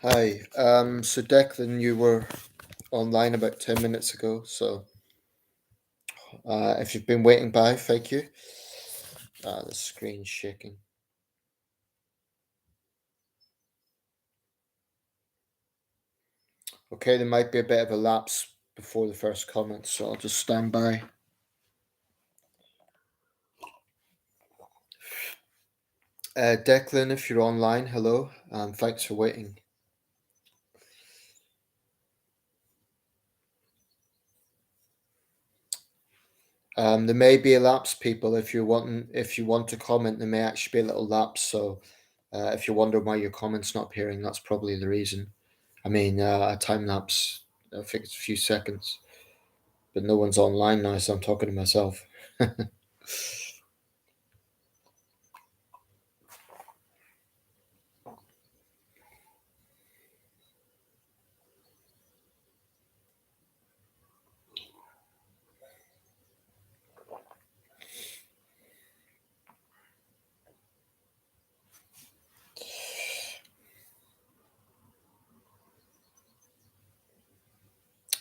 Hi. So Declan, you were online about 10 minutes ago. So if you've been waiting by, thank you. The screen's shaking. Okay, there might be a bit of a lapse before the first comment, so I'll just stand by. Declan, if you're online, hello. Thanks for waiting. There may be a lapse, people. If you want to comment, there may actually be a little lapse. So, if you're wondering why your comment's not appearing, that's probably the reason. I mean, a time lapse. I think it's a few seconds, but no one's online now, so I'm talking to myself.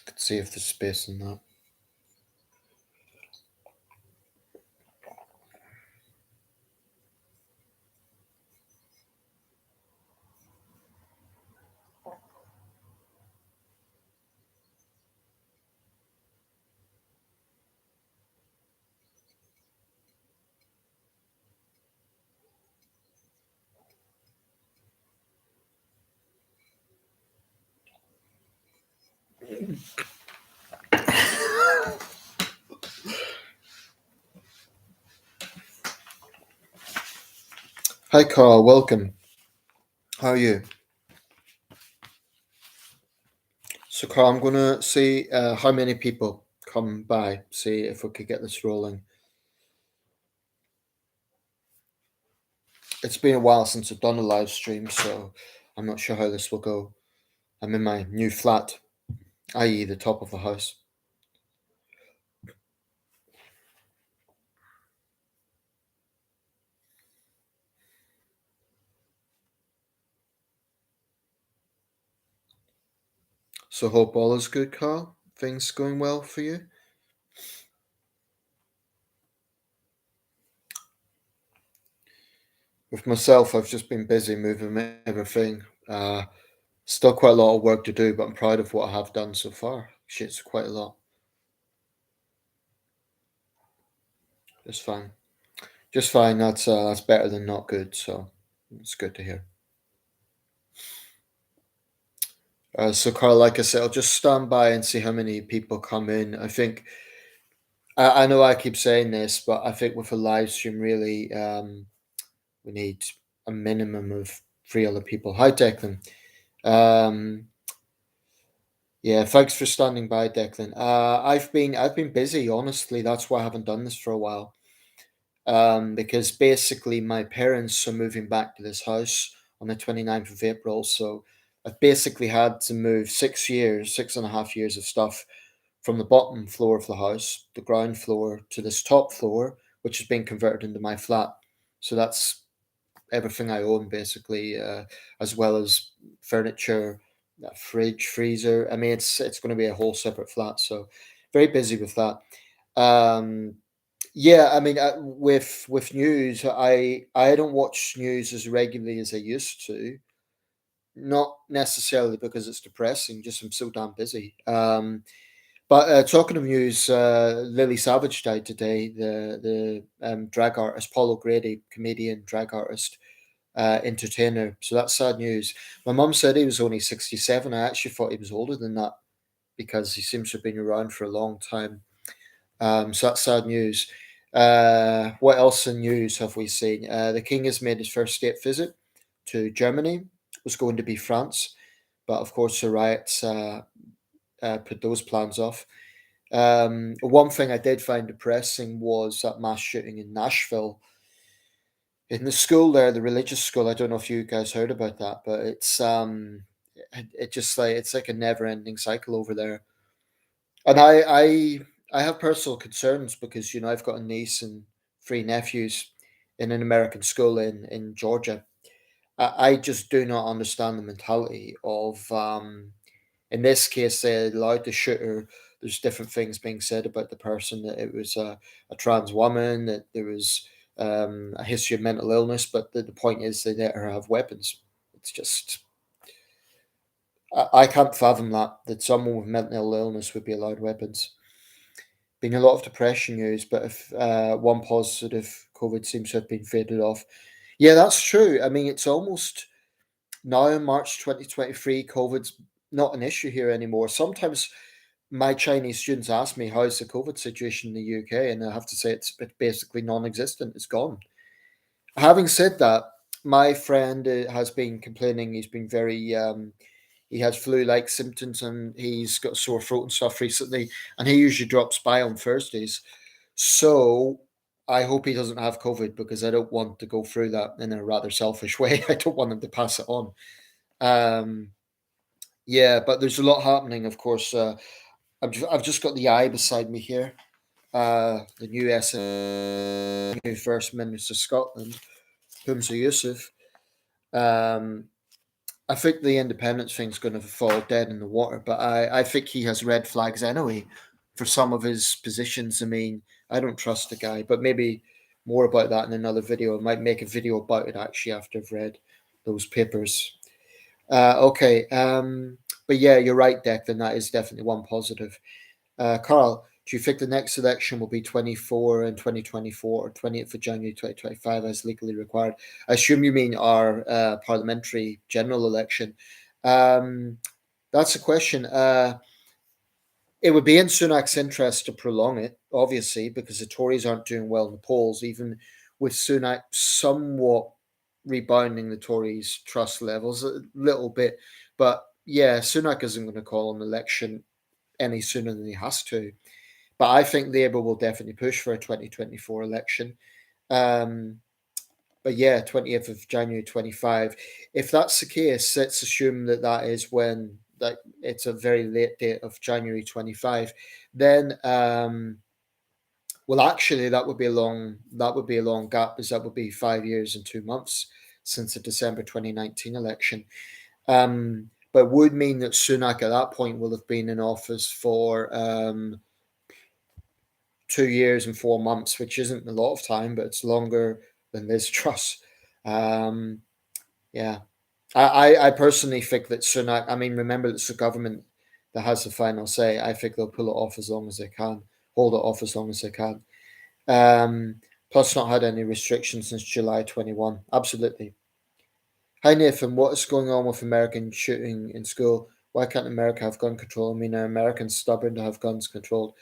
Could see if there's space in that. Hi, Carl. Welcome. How are you? So, Carl, I'm going to see how many people come by. See if we could get this rolling. It's been a while since I've done a live stream, so I'm not sure how this will go. I'm in my new flat, i.e., the top of the house. So, hope all is good, Carl. Things going well for you? With myself, I've just been busy moving everything. Still quite a lot of work to do, but I'm proud of what I have done so far. Shit's quite a lot. Just fine. Just fine. That's better than not good. So it's good to hear. So Carl, like I said, I'll just stand by and see how many people come in. I think I know I keep saying this, but I think with a live stream, really, we need a minimum of three other people. Hi, Declan. Um, yeah, thanks for standing by, Declan. I've been busy. Honestly, that's why I haven't done this for a while. Because basically my parents are moving back to this house on the 29th of April. So I've basically had to move 6 years, 6.5 years of stuff from the bottom floor of the house, the ground floor, to this top floor, which has been converted into my flat. So that's everything I own basically, as well as furniture, a fridge, freezer. I mean, it's going to be a whole separate flat. So very busy with that. Um, yeah, I mean, with news, I don't watch news as regularly as I used to. Not necessarily because it's depressing, just I'm so damn busy. But talking of news, Lily Savage died today. The drag artist, Paul O'Grady, comedian, drag artist, entertainer. So that's sad news. My mum said he was only 67. I actually thought he was older than that because he seems to have been around for a long time. So that's sad news. What else in news have we seen? The King has made his first state visit to Germany. It was going to be France, but of course the riots put those plans off. One thing I did find depressing was that mass shooting in Nashville. In the school there, the religious school. I don't know if you guys heard about that, but it just like it's like a never-ending cycle over there. And I have personal concerns because I've got a niece and three nephews in an American school in Georgia, I just do not understand the mentality of, in this case, they allowed the shooter. There's different things being said about the person, that it was a trans woman, that there was a history of mental illness, but the point is they let her have weapons. It's just, I can't fathom that someone with mental illness would be allowed weapons. Been a lot of depression news, but if one positive COVID seems to have been faded off. Yeah, that's true. I mean, it's almost now in March 2023, COVID's not an issue here anymore. Sometimes my Chinese students ask me, how's the COVID situation in the UK? And I have to say it's basically non existent, it's gone. Having said that, my friend has been complaining. He's been very, he has flu like symptoms and he's got a sore throat and stuff recently. And he usually drops by on Thursdays. So I hope he doesn't have COVID because I don't want to go through that in a rather selfish way. I don't want him to pass it on. Um, yeah, but there's a lot happening, of course. I've just got the eye beside me here. The new new First Minister of Scotland, Humza Yousaf. Um, I think the independence thing's going to fall dead in the water, but I think he has red flags anyway for some of his positions. I mean, I don't trust the guy, but maybe more about that in another video. I might make a video about it actually after I've read those papers. Okay, but yeah, you're right, Declan. That is definitely one positive. Carl, do you think the next election will be 24 and 2024 or 20th of January 2025 as legally required? I assume you mean our parliamentary general election. Um, that's a question. It would be in Sunak's interest to prolong it, obviously, because the Tories aren't doing well in the polls, even with Sunak somewhat rebounding the Tories' trust levels a little bit. But yeah, Sunak isn't going to call an election any sooner than he has to. But I think Labour will definitely push for a 2024 election. Um, but yeah, 20th of January 25. If that's the case, let's assume that that is when that it's a very late date of January 25. Then, well, actually, that would be a long gap, because that would be 5 years and 2 months since the December 2019 election. But would mean that Sunak at that point will have been in office for 2 years and 4 months, which isn't a lot of time, but it's longer than Liz Truss. Um, yeah, I personally think that Sunak. I mean, remember it's the government that has the final say. I think they'll pull it off as long as they can, hold it off as long as they can. Plus, not had any restrictions since July 21. Absolutely. Hi Nathan, what is going on with American shooting in school? Why can't America have gun control? I mean, are Americans stubborn to have guns controlled?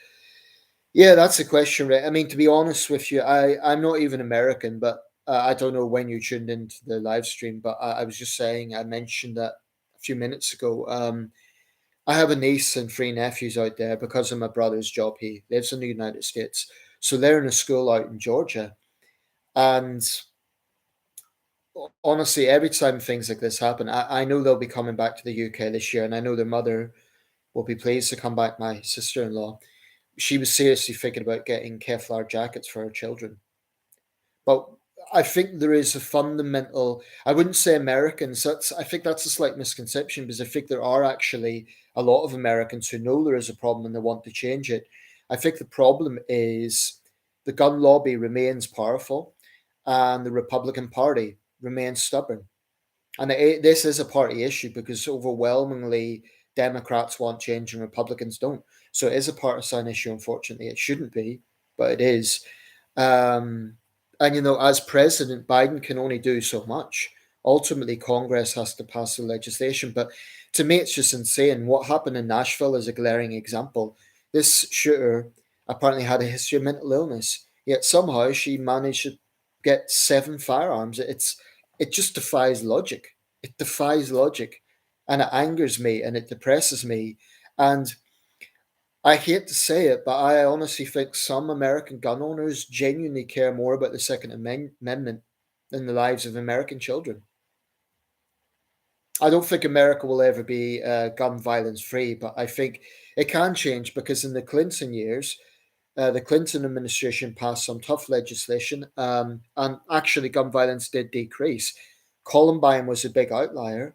Yeah, that's a question, right? I mean, to be honest with you, I'm not even American, but I don't know when you tuned into the live stream, but I was just saying, I mentioned that a few minutes ago. I have a niece and three nephews out there because of my brother's job. He lives in the United States, so they're in a school out in Georgia, and honestly, every time things like this happen, I know they'll be coming back to the UK this year, and I know their mother will be pleased to come back. My sister-in-law, she was seriously thinking about getting Kevlar jackets for her children. But I think there is a fundamental, I wouldn't say Americans, I think that's a slight misconception, because I think there are actually a lot of Americans who know there is a problem and they want to change it. I think the problem is the gun lobby remains powerful and the Republican Party remains stubborn. And this is a party issue because overwhelmingly Democrats want change and Republicans don't. So it is a partisan issue, unfortunately. It shouldn't be, but it is. Um, and, as president, Biden can only do so much. Ultimately, Congress has to pass the legislation. But to me, it's just insane. What happened in Nashville is a glaring example. This shooter apparently had a history of mental illness, yet somehow she managed to get 7 firearms. It just defies logic. It defies logic. And it angers me and it depresses me. And I hate to say it, but I honestly think some American gun owners genuinely care more about the Second Amendment than the lives of American children. I don't think America will ever be gun violence free, but I think it can change because in the Clinton years, the Clinton administration passed some tough legislation, and actually gun violence did decrease. Columbine was a big outlier,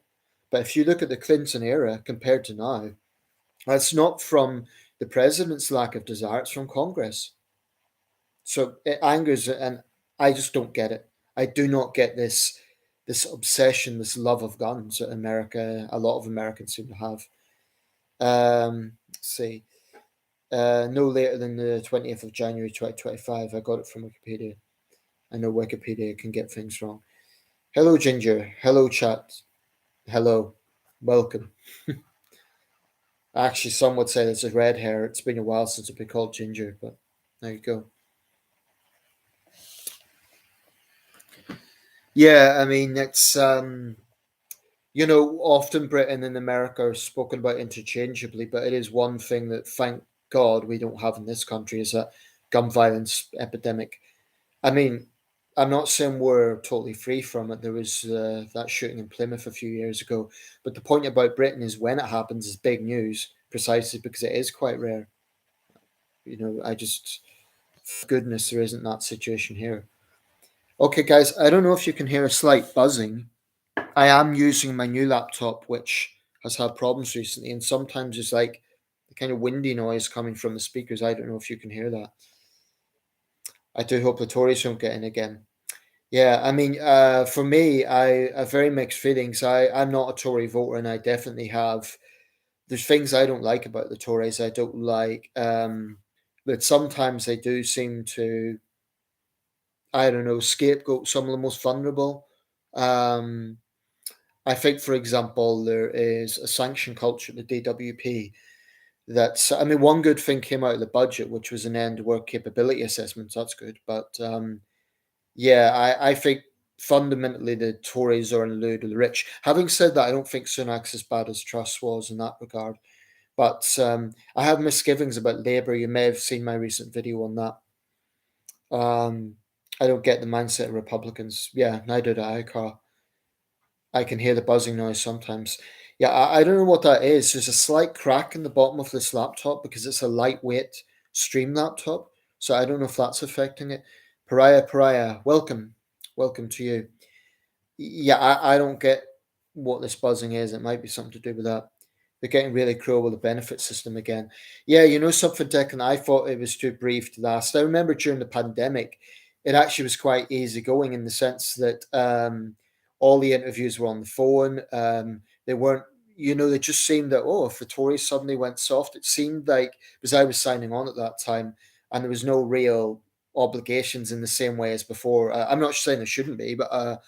but if you look at the Clinton era compared to now, that's not from the president's lack of desire, it's from Congress. So it angers, and I just don't get it. I do not get this obsession, this love of guns that America, a lot of Americans seem to have. Let's see. No later than the 20th of January 2025. I got it from Wikipedia. I know Wikipedia can get things wrong. Hello, Ginger. Hello, chat. Hello. Welcome. Actually, some would say it's a red hair. It's been a while since I've been called Ginger, but there you go. Yeah, I mean, it's often Britain and America are spoken about interchangeably, but it is one thing that, thank God, we don't have in this country is that gun violence epidemic. I mean, I'm not saying we're totally free from it. There was that shooting in Plymouth a few years ago, but the point about Britain is when it happens is big news, precisely because it is quite rare. I just, goodness, there isn't that situation here. Okay, guys, I don't know if you can hear a slight buzzing. I am using my new laptop, which has had problems recently, and sometimes there's like the kind of windy noise coming from the speakers. I don't know if you can hear that. I do hope the Tories don't get in again. Yeah, I mean, for me, I have very mixed feelings. I'm not a Tory voter, and I definitely have. There's things I don't like about the Tories. I don't like that sometimes they do seem to, I don't know, scapegoat some of the most vulnerable. Um, I think, for example, there is a sanction culture at the DWP that's, I mean, one good thing came out of the budget, which was an end to work capability assessments. That's good. But yeah, I think fundamentally the Tories are in lieu of the rich. Having said that, I don't think Sunak's as bad as Truss was in that regard. But I have misgivings about Labour. You may have seen my recent video on that. I don't get the mindset of Republicans. Yeah, neither do I, Carl. I can hear the buzzing noise sometimes. Yeah, I don't know what that is. There's a slight crack in the bottom of this laptop because it's a lightweight stream laptop. So I don't know if that's affecting it. Pariah, welcome. Welcome to you. Yeah, I don't get what this buzzing is. It might be something to do with that. They're getting really cruel with the benefit system again. Yeah, something, Declan, I thought it was too brief to last. I remember during the pandemic, it actually was quite easygoing in the sense that all the interviews were on the phone. They weren't, they just seemed that, oh, if the Tories suddenly went soft, it seemed like, because I was signing on at that time, and there was no real obligations in the same way as before. I'm not saying there shouldn't be, but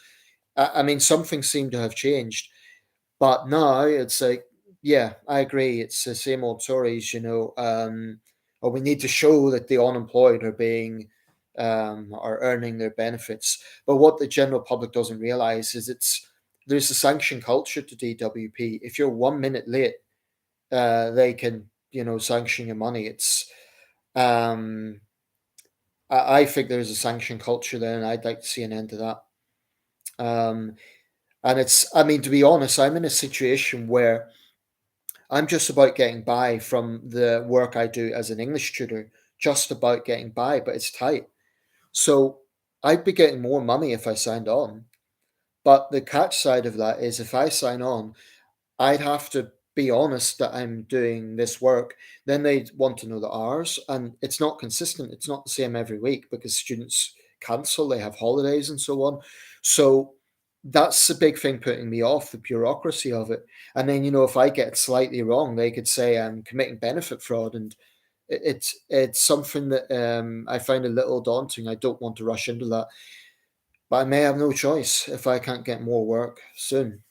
I mean, something seemed to have changed. But now it's like, yeah, I agree. It's the same old stories, or we need to show that the unemployed are earning their benefits. But what the general public doesn't realize is there's a sanction culture to DWP. If you're 1 minute late, they can, sanction your money. Um, I think there's a sanction culture there, and I'd like to see an end to that. Um, and I mean, to be honest, I'm in a situation where I'm just about getting by from the work I do as an English tutor, just about getting by, but it's tight. So I'd be getting more money if I signed on. But the catch side of that is if I sign on, I'd have to be honest that I'm doing this work. Then they'd want to know the hours, and it's not consistent. It's not the same every week because students cancel, they have holidays and so on. So that's the big thing putting me off, the bureaucracy of it. And then, if I get it slightly wrong, they could say I'm committing benefit fraud, and it's something that I find a little daunting. I don't want to rush into that, but I may have no choice if I can't get more work soon.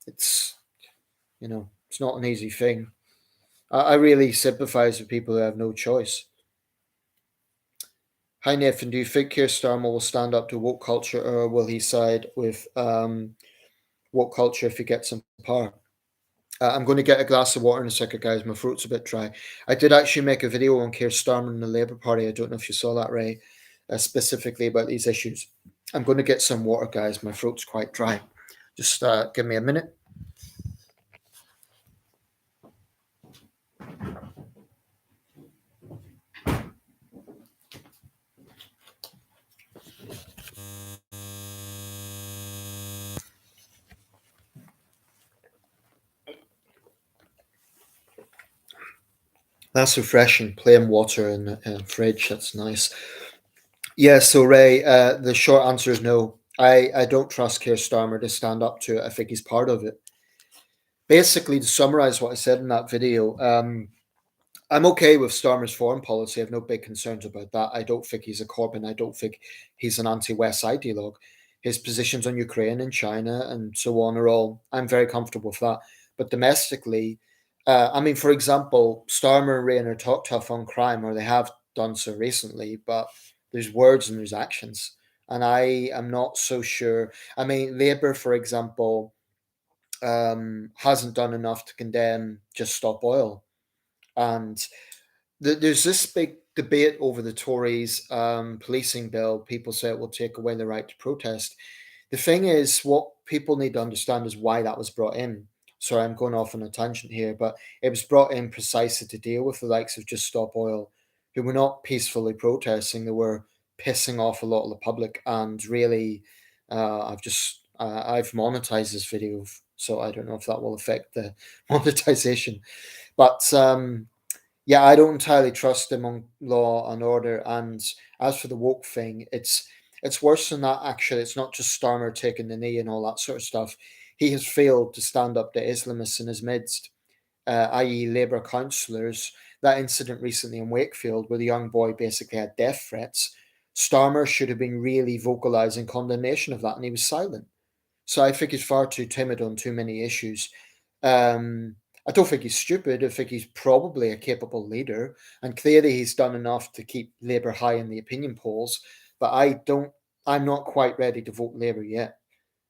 It's it's not an easy thing. I really sympathise with people who have no choice. Hi Nathan, do you think Keir Starmer will stand up to woke culture, or will he side with woke culture if he gets some power? I'm going to get a glass of water in a second, guys. My throat's a bit dry. I did actually make a video on Keir Starmer and the Labour Party. I don't know if you saw that, Ray, specifically about these issues. I'm going to get some water, guys. My throat's quite dry. Just give me a minute. That's refreshing. Plain water in a fridge. That's nice. Yeah. So Ray, the short answer is no. I don't trust Keir Starmer to stand up to it. I think he's part of it. Basically, to summarize what I said in that video, I'm okay with Starmer's foreign policy. I have no big concerns about that. I don't think he's a Corbyn. I don't think he's an anti-West ideologue. His positions on Ukraine and China and so on are all. I'm very comfortable with that. But domestically, I mean, for example, Starmer and Rayner talk tough on crime, or they have done so recently. But there's words and there's actions, and I am not so sure. I mean, Labour, for example, hasn't done enough to condemn Just Stop Oil, and there's this big debate over the Tories policing bill. People say it will take away the right to protest. The thing is, what people need to understand is why that was brought in. Sorry, I'm going off on a tangent here, but it was brought in precisely to deal with the likes of Just Stop Oil, who were not peacefully protesting. They were pissing off a lot of the public, and really, I've monetized this video, so I don't know if that will affect the monetization. But yeah, I don't entirely trust him on law and order. And as for the woke thing, it's worse than that. Actually, it's not just Starmer taking the knee and all that sort of stuff. He has failed to stand up to Islamists in his midst, i.e., Labour councillors. That incident recently in Wakefield, where the young boy basically had death threats, Starmer should have been really vocalising condemnation of that, and he was silent. So I think he's far too timid on too many issues. Um, I don't think he's stupid. I think he's probably a capable leader, and clearly he's done enough to keep Labour high in the opinion polls. But I don't. I'm not quite ready to vote Labour yet.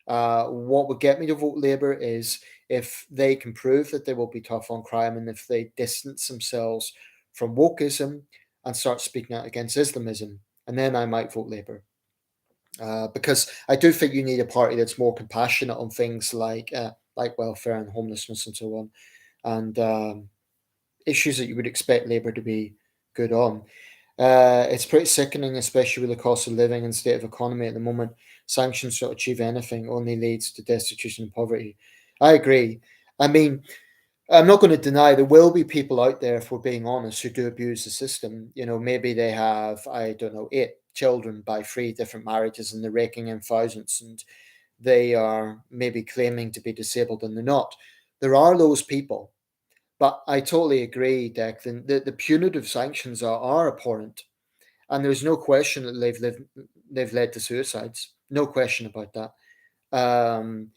What would get me to vote Labour is if they can prove that they will be tough on crime, and if they distance themselves from wokeism and start speaking out against Islamism, and then I might vote Labour. Because I do think you need a party that's more compassionate on things like welfare and homelessness and so on, and issues that you would expect Labour to be good on. It's pretty sickening, especially with the cost of living and state of economy at the moment. Sanctions don't achieve anything; only leads to destitution and poverty. I agree. I mean, I'm not going to deny there will be people out there, if we're being honest, who do abuse the system. You know, maybe they have, I don't know, 8 children by 3 different marriages and they're raking in thousands and they are maybe claiming to be disabled and they're not. There are those people. But I totally agree, Declan. The punitive sanctions are abhorrent. And there's no question that they've led to suicides. No question about that. Um,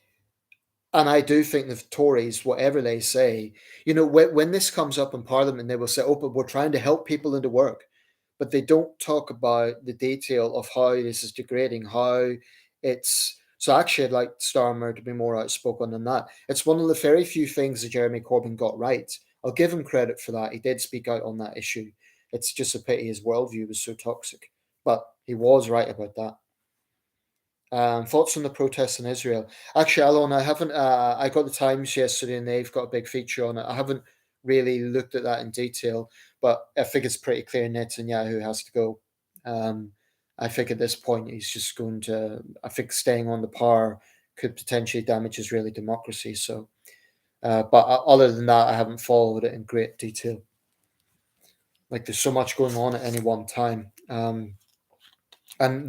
and I do think the Tories, whatever they say, you know, when this comes up in Parliament, they will say, "Oh, but we're trying to help people into work," but they don't talk about the detail of how this is degrading, how it's. So actually, I'd like Starmer to be more outspoken on that. It's one of the very few things that Jeremy Corbyn got right. I'll give him credit for that. He did speak out on that issue. It's just a pity his worldview was so toxic, but he was right about that. Thoughts on the protests in Israel? Actually, Alon, I haven't. I got the Times yesterday, and they've got a big feature on it. I haven't really looked at that in detail, but I think it's pretty clear Netanyahu has to go. Um, I think at this point he's just going to. I think staying on the power could potentially damage Israeli democracy. So, but other than that, I haven't followed it in great detail. Like there's so much going on at any one time, and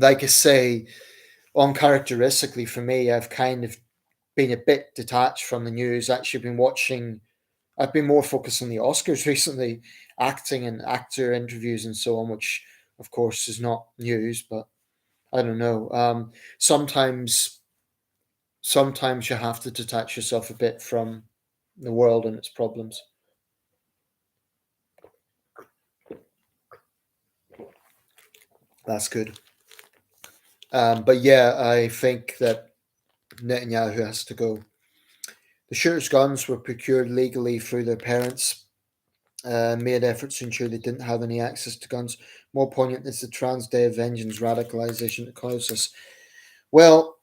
like I say, uncharacteristically for me, I've kind of been a bit detached from the news. Actually, been watching. I've been more focused on the Oscars recently, acting and actor interviews and so on, which of course is not news, but I don't know. Sometimes, sometimes you have to detach yourself a bit from the world and its problems. That's good. But yeah, I think that Netanyahu has to go. The shooters' guns were procured legally through their parents, made efforts to ensure they didn't have any access to guns. More poignant is the trans day of vengeance radicalization that caused us. Well,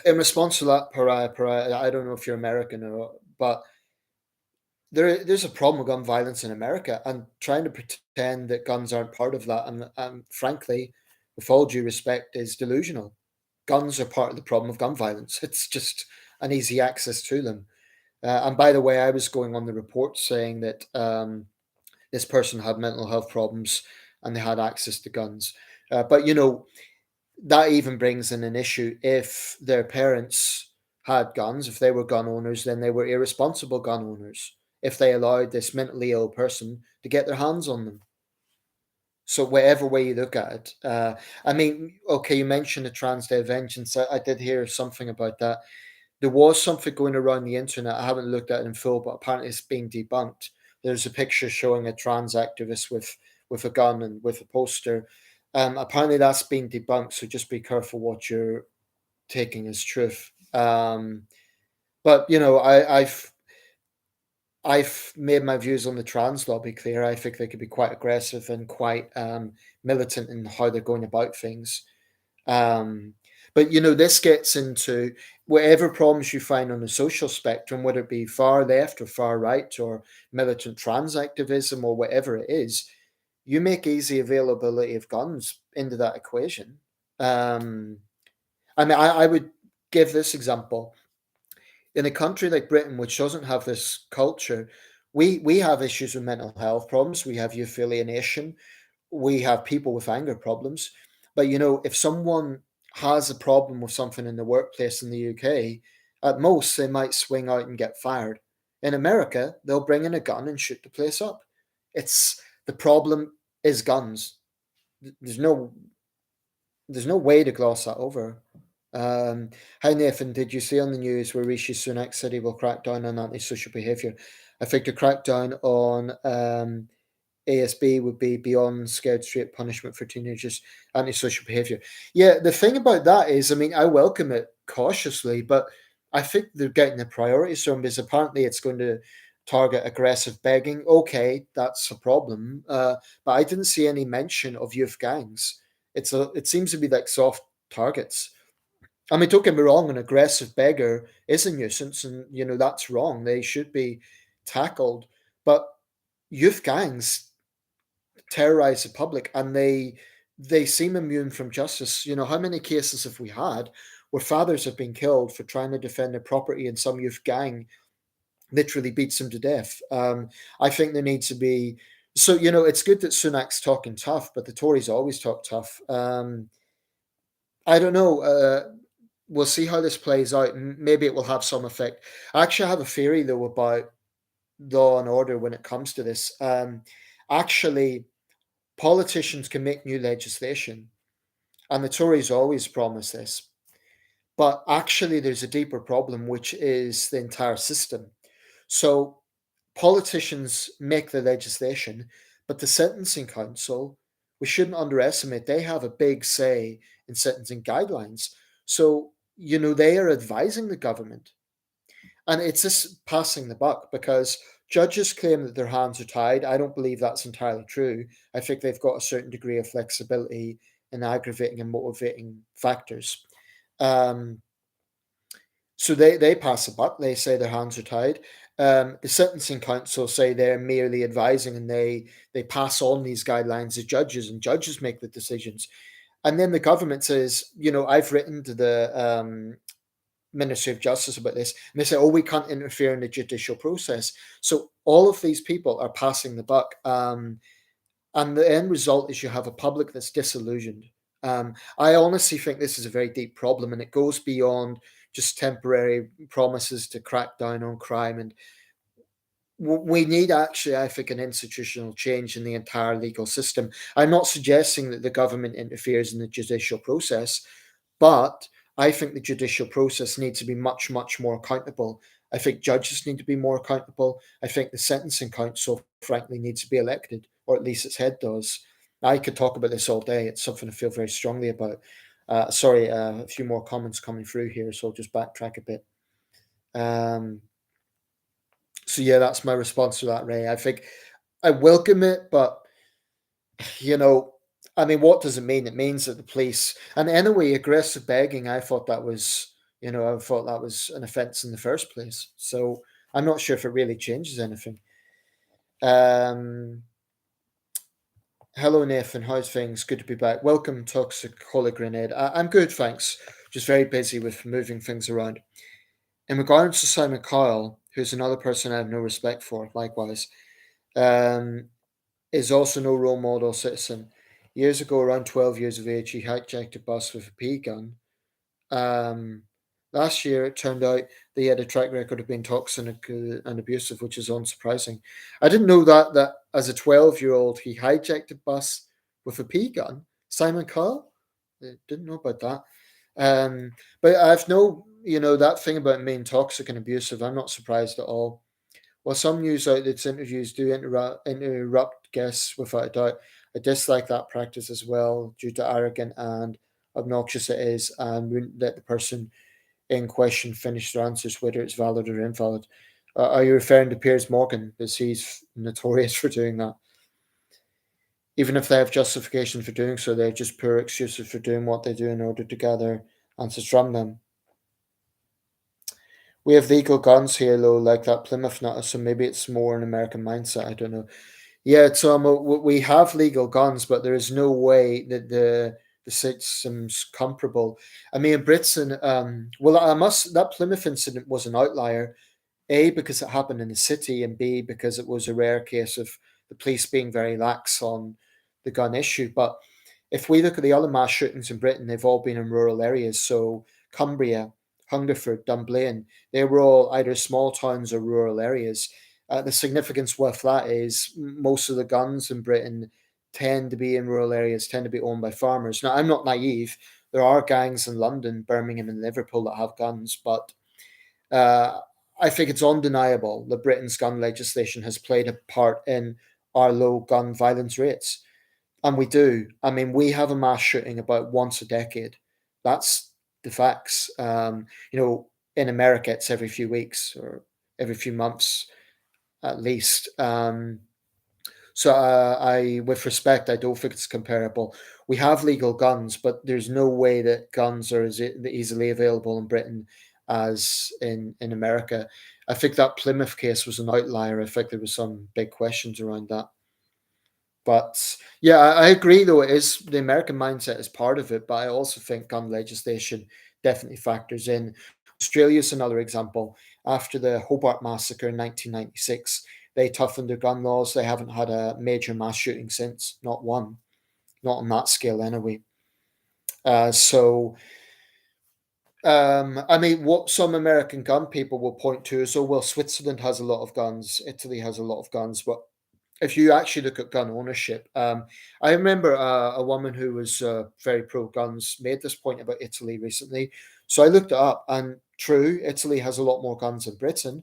in response to that, pariah, I don't know if you're American or, but there's a problem with gun violence in America, and trying to pretend that guns aren't part of that, and frankly, with all due respect, is delusional. Guns are part of the problem of gun violence. It's just an easy access to them. And by the way, I was going on the report saying that. this person had mental health problems and they had access to guns. But you know, that even brings in an issue. If their parents had guns, if they were gun owners, then they were irresponsible gun owners if they allowed this mentally ill person to get their hands on them. So whatever way you look at it, I mean, okay, you mentioned the Trans Day of Vengeance. I did hear something about that. There was something going around the internet. I haven't looked at it in full, but apparently it's being debunked. There's a picture showing a trans activist with a gun and with a poster. Apparently that's been debunked. So just be careful what you're taking as truth. But you know, I've made my views on the trans lobby clear. I think they could be quite aggressive and quite militant in how they're going about things. Um, but you know, this gets into whatever problems you find on the social spectrum, whether it be far left or far right or militant trans activism or whatever it is, you make easy availability of guns into that equation. Um, I mean, I would give this example. In a country like Britain, which doesn't have this culture, we have issues with mental health problems. We have youth alienation. We have people with anger problems. But you know, if someone has a problem with something in the workplace in the UK, at most they might swing out and get fired. In America, they'll bring in a gun and shoot the place up. It's the problem is guns. There's no there's no way to gloss that over. Um, Hi Nathan, did you see on the news where Rishi Sunak said he will crack down on antisocial behaviour? I think the crackdown on ASB would be beyond scared straight punishment for teenagers, antisocial behaviour. Yeah, the thing about that is, I mean, I welcome it cautiously, but I think they're getting the priorities wrong because apparently it's going to target aggressive begging. Okay, that's a problem, but I didn't see any mention of youth gangs. It seems to be like soft targets. I mean, don't get me wrong, an aggressive beggar is a nuisance, and you know that's wrong. They should be tackled. But youth gangs terrorize the public, and they seem immune from justice. You know, how many cases have we had where fathers have been killed for trying to defend their property, and some youth gang literally beats them to death? I think there needs to be. So you know, it's good that Sunak's talking tough, but the Tories always talk tough. I don't know. We'll see how this plays out, and maybe it will have some effect. I actually have a theory though about law and order when it comes to this. Actually, politicians can make new legislation, and the Tories always promise this. But actually, there's a deeper problem, which is the entire system. So, politicians make the legislation, but the sentencing council, we shouldn't underestimate, they have a big say in sentencing guidelines. So, you know, they are advising the government. And it's just passing the buck because judges claim that their hands are tied. I don't believe that's entirely true. I think they've got a certain degree of flexibility in aggravating and motivating factors. Um, so they pass the buck. They say their hands are tied. The sentencing council say they're merely advising, and they pass on these guidelines to judges, and judges make the decisions. And then the government says, you know, I've written to the Ministry of Justice about this, and they say, "Oh, we can't interfere in the judicial process." So all of these people are passing the buck, and the end result is you have a public that's disillusioned. I honestly think this is a very deep problem, and it goes beyond just temporary promises to crack down on crime. And we need actually, I think, an institutional change in the entire legal system. I'm not suggesting that the government interferes in the judicial process, but I think the judicial process needs to be much, much more accountable. I think judges need to be more accountable. I think the sentencing council, frankly, needs to be elected, or at least its head does. I could talk about this all day. It's something I feel very strongly about. Sorry, a few more comments coming through here, so I'll just backtrack a bit. Um, so yeah, that's my response to that, Ray. I think I welcome it, but you know, I mean, what does it mean? It means that the police, and anyway, aggressive begging, I thought that was, you know, I thought that was an offence in the first place. So I'm not sure if it really changes anything. Um, Hello, Nathan. How's things? Good to be back. Welcome, Toxic Holy Grenade. I'm good, thanks. Just very busy with moving things around. In regards to Simon Cowell, who's another person I have no respect for, likewise. Um, is also no role model citizen. Years ago, around 12 years of age, he hijacked a bus with a pea gun. Um, Last year, it turned out that he had a track record of being toxic and abusive, which is unsurprising. I didn't know that as a 12-year-old, he hijacked a bus with a pea gun. Simon Cowell? I didn't know about that. But I've no, that thing about him being toxic and abusive, I'm not surprised at all. While some news outlets interviews do interrupt guests without a doubt, I dislike that practice as well due to arrogant and obnoxious it is and wouldn't let the person in question finish their answers, whether it's valid or invalid. Are you referring to Piers Morgan? Because he's notorious for doing that. Even if they have justification for doing so, they're just poor excuses for doing what they do in order to gather answers from them. We have legal guns here, though, like that Plymouth Nutter, so maybe it's more an American mindset. I don't know. Yeah, Tom, we have legal guns, but there is no way that the system's comparable. I mean, in Britain, well, that Plymouth incident was an outlier. A, because it happened in the city, and B, because it was a rare case of the police being very lax on the gun issue. But if we look at the other mass shootings in Britain, they've all been in rural areas. So Cumbria, Hungerford, Dunblane, they were all either small towns or rural areas. The significance with that is most of the guns in Britain tend to be in rural areas, tend to be owned by farmers. Now, I'm not naive. There are gangs in London, Birmingham, and Liverpool that have guns, but uh, I think it's undeniable that Britain's gun legislation has played a part in our low gun violence rates. And we do. I mean, we have a mass shooting about once a decade. That's the facts. In America, it's every few weeks or every few months at least. With respect, I don't think it's comparable. We have legal guns, but there's no way that guns are as easily available in Britain as in America. I think that Plymouth case was an outlier. I think there was some big questions around that. But yeah, I agree. Though it is the American mindset is part of it, but I also think gun legislation definitely factors in. Australia's another example. After the Hobart massacre in 1996, they toughened their gun laws. They haven't had a major mass shooting since, not one, not on that scale anyway. I mean, what some American gun people will point to is, oh, well, Switzerland has a lot of guns, Italy has a lot of guns, but if you actually look at gun ownership, I remember a woman who was very pro guns made this point about Italy recently. So I looked it up, and true, Italy has a lot more guns than Britain.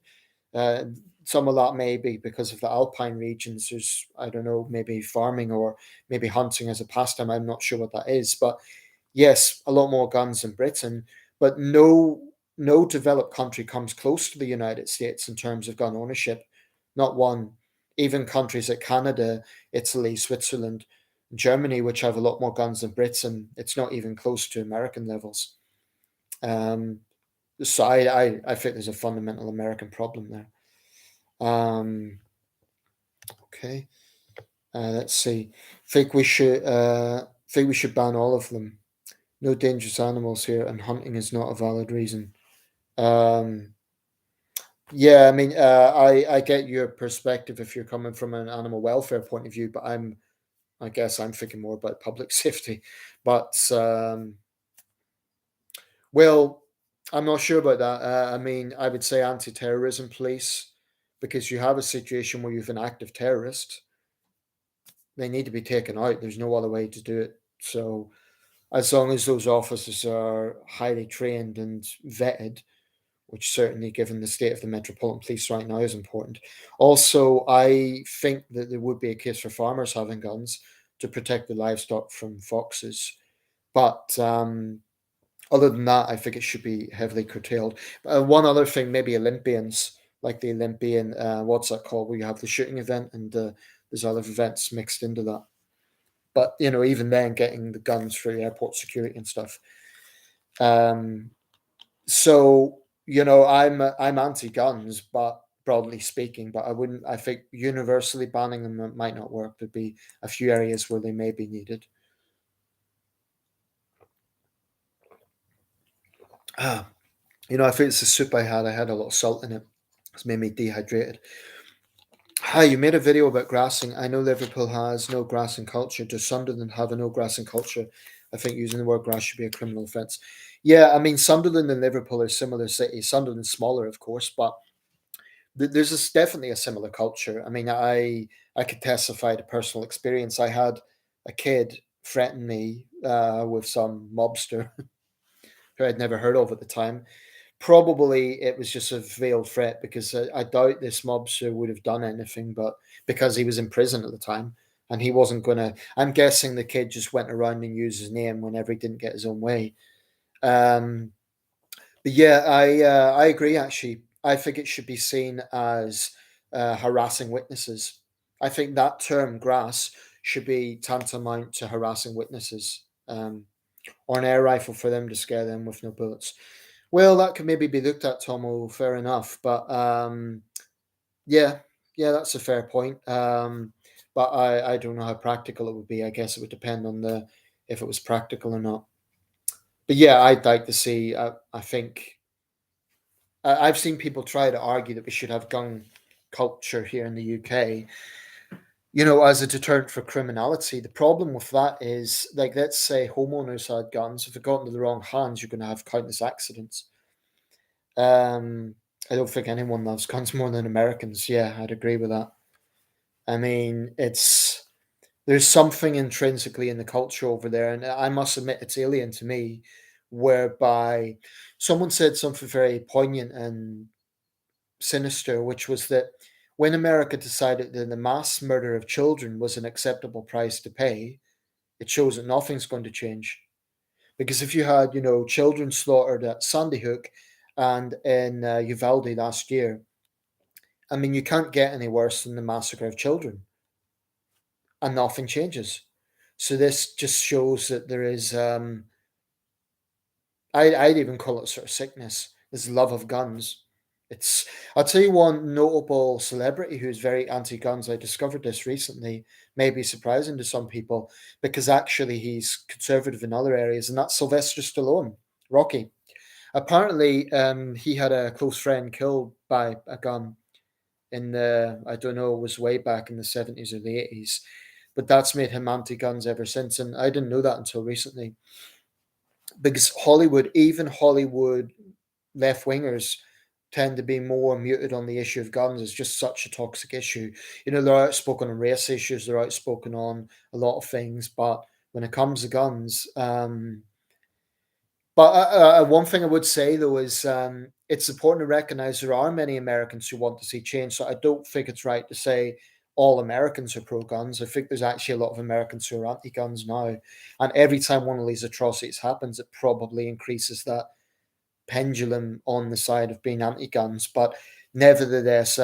Uh, some of that may be because of the alpine regions. There's, I don't know, maybe farming or maybe hunting as a pastime. I'm not sure what that is, but yes, a lot more guns than Britain. But no developed country comes close to the United States in terms of gun ownership. Not one. Even countries like Canada, Italy, Switzerland, Germany, which have a lot more guns than Britain, it's not even close to American levels. Um, so I think there's a fundamental American problem there. Okay. Let's see. Think we should ban all of them. No dangerous animals here, and hunting is not a valid reason. Um, yeah, I mean, I get your perspective if you're coming from an animal welfare point of view, but I guess I'm thinking more about public safety. But well, I'm not sure about that. I mean, I would say anti-terrorism police, because you have a situation where you have an active terrorist. They need to be taken out. There's no other way to do it. So as long as those officers are highly trained and vetted, which certainly, given the state of the Metropolitan Police right now, is important. Also, I think that there would be a case for farmers having guns to protect the livestock from foxes. But other than that, I think it should be heavily curtailed. One other thing, maybe Olympians, like the Olympian, what's that called, where you have the shooting event and there's other events mixed into that. But even then, getting the guns through airport security and stuff. Um, so I'm anti-guns, but broadly speaking, but I wouldn't. I think universally banning them might not work. There'd be a few areas where they may be needed. Ah, I think it's the soup I had. I had a lot of salt in it. It's made me dehydrated. Hi, you made a video about grassing. I know Liverpool has no grassing culture. Does Sunderland have a no grassing culture? I think using the word grass should be a criminal offence. Yeah, I mean, Sunderland and Liverpool are similar cities. Sunderland's smaller, of course, but there's definitely a similar culture. I mean, I could testify to personal experience. I had a kid threaten me with some mobster who I'd never heard of at the time. Probably it was just a veiled threat because I doubt this mobster would have done anything, but because he was in prison at the time and he wasn't gonna. I'm guessing the kid just went around and used his name whenever he didn't get his own way. Um, but yeah, I agree. Actually, I think it should be seen as harassing witnesses. I think that term "grass" should be tantamount to harassing witnesses, or an air rifle for them to scare them with no bullets. Well, that could maybe be looked at, Tomo. Fair enough, but yeah, yeah, that's a fair point. But I don't know how practical it would be. I guess it would depend on the if it was practical or not. But yeah, I'd like to see. I think I've seen people try to argue that we should have gun culture here in the UK. You know, as a deterrent for criminality. The problem with that is, like, let's say homeowners had guns. If it got into the wrong hands, you're going to have countless accidents. Um, I don't think anyone loves guns more than Americans. Yeah, I'd agree with that. I mean, it's there's something intrinsically in the culture over there, and I must admit it's alien to me, whereby someone said something very poignant and sinister, which was that when America decided that the mass murder of children was an acceptable price to pay, it shows that nothing's going to change. Because if you had, children slaughtered at Sandy Hook and in Uvalde last year, I mean, you can't get any worse than the massacre of children, and nothing changes. So this just shows that there is, I'd even call it sort of sickness, this love of guns. It's, I'll tell you one notable celebrity who's very anti-guns. I discovered this recently, may be surprising to some people, because actually he's conservative in other areas, and that's Sylvester Stallone, Rocky. Apparently, he had a close friend killed by a gun in the, I don't know, it was way back in the 70s or the 80s, but that's made him anti-guns ever since. And I didn't know that until recently, because Hollywood, even Hollywood left wingers, tend to be more muted on the issue of guns. It's just such a toxic issue. You know, they're outspoken on race issues, they're outspoken on a lot of things, but when it comes to guns, but one thing I would say though is, it's important to recognize there are many Americans who want to see change. So I don't think it's right to say all Americans are pro guns. I think there's actually a lot of Americans who are anti guns now. And every time one of these atrocities happens, it probably increases that pendulum on the side of being anti-guns. But nevertheless,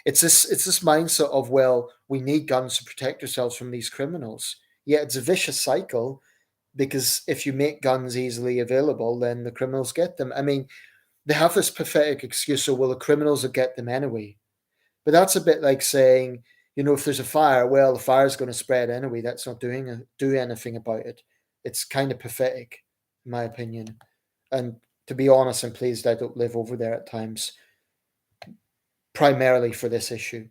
it's this mindset of, well, we need guns to protect ourselves from these criminals. Yeah, it's a vicious cycle, because if you make guns easily available, then the criminals get them. I mean, they have this pathetic excuse, so well, the criminals will get them anyway. But that's a bit like saying, if there's a fire, well, the fire's going to spread anyway. That's not do anything about it. It's kind of pathetic, in my opinion. And to be honest, I'm pleased I don't live over there at times, primarily for this issue.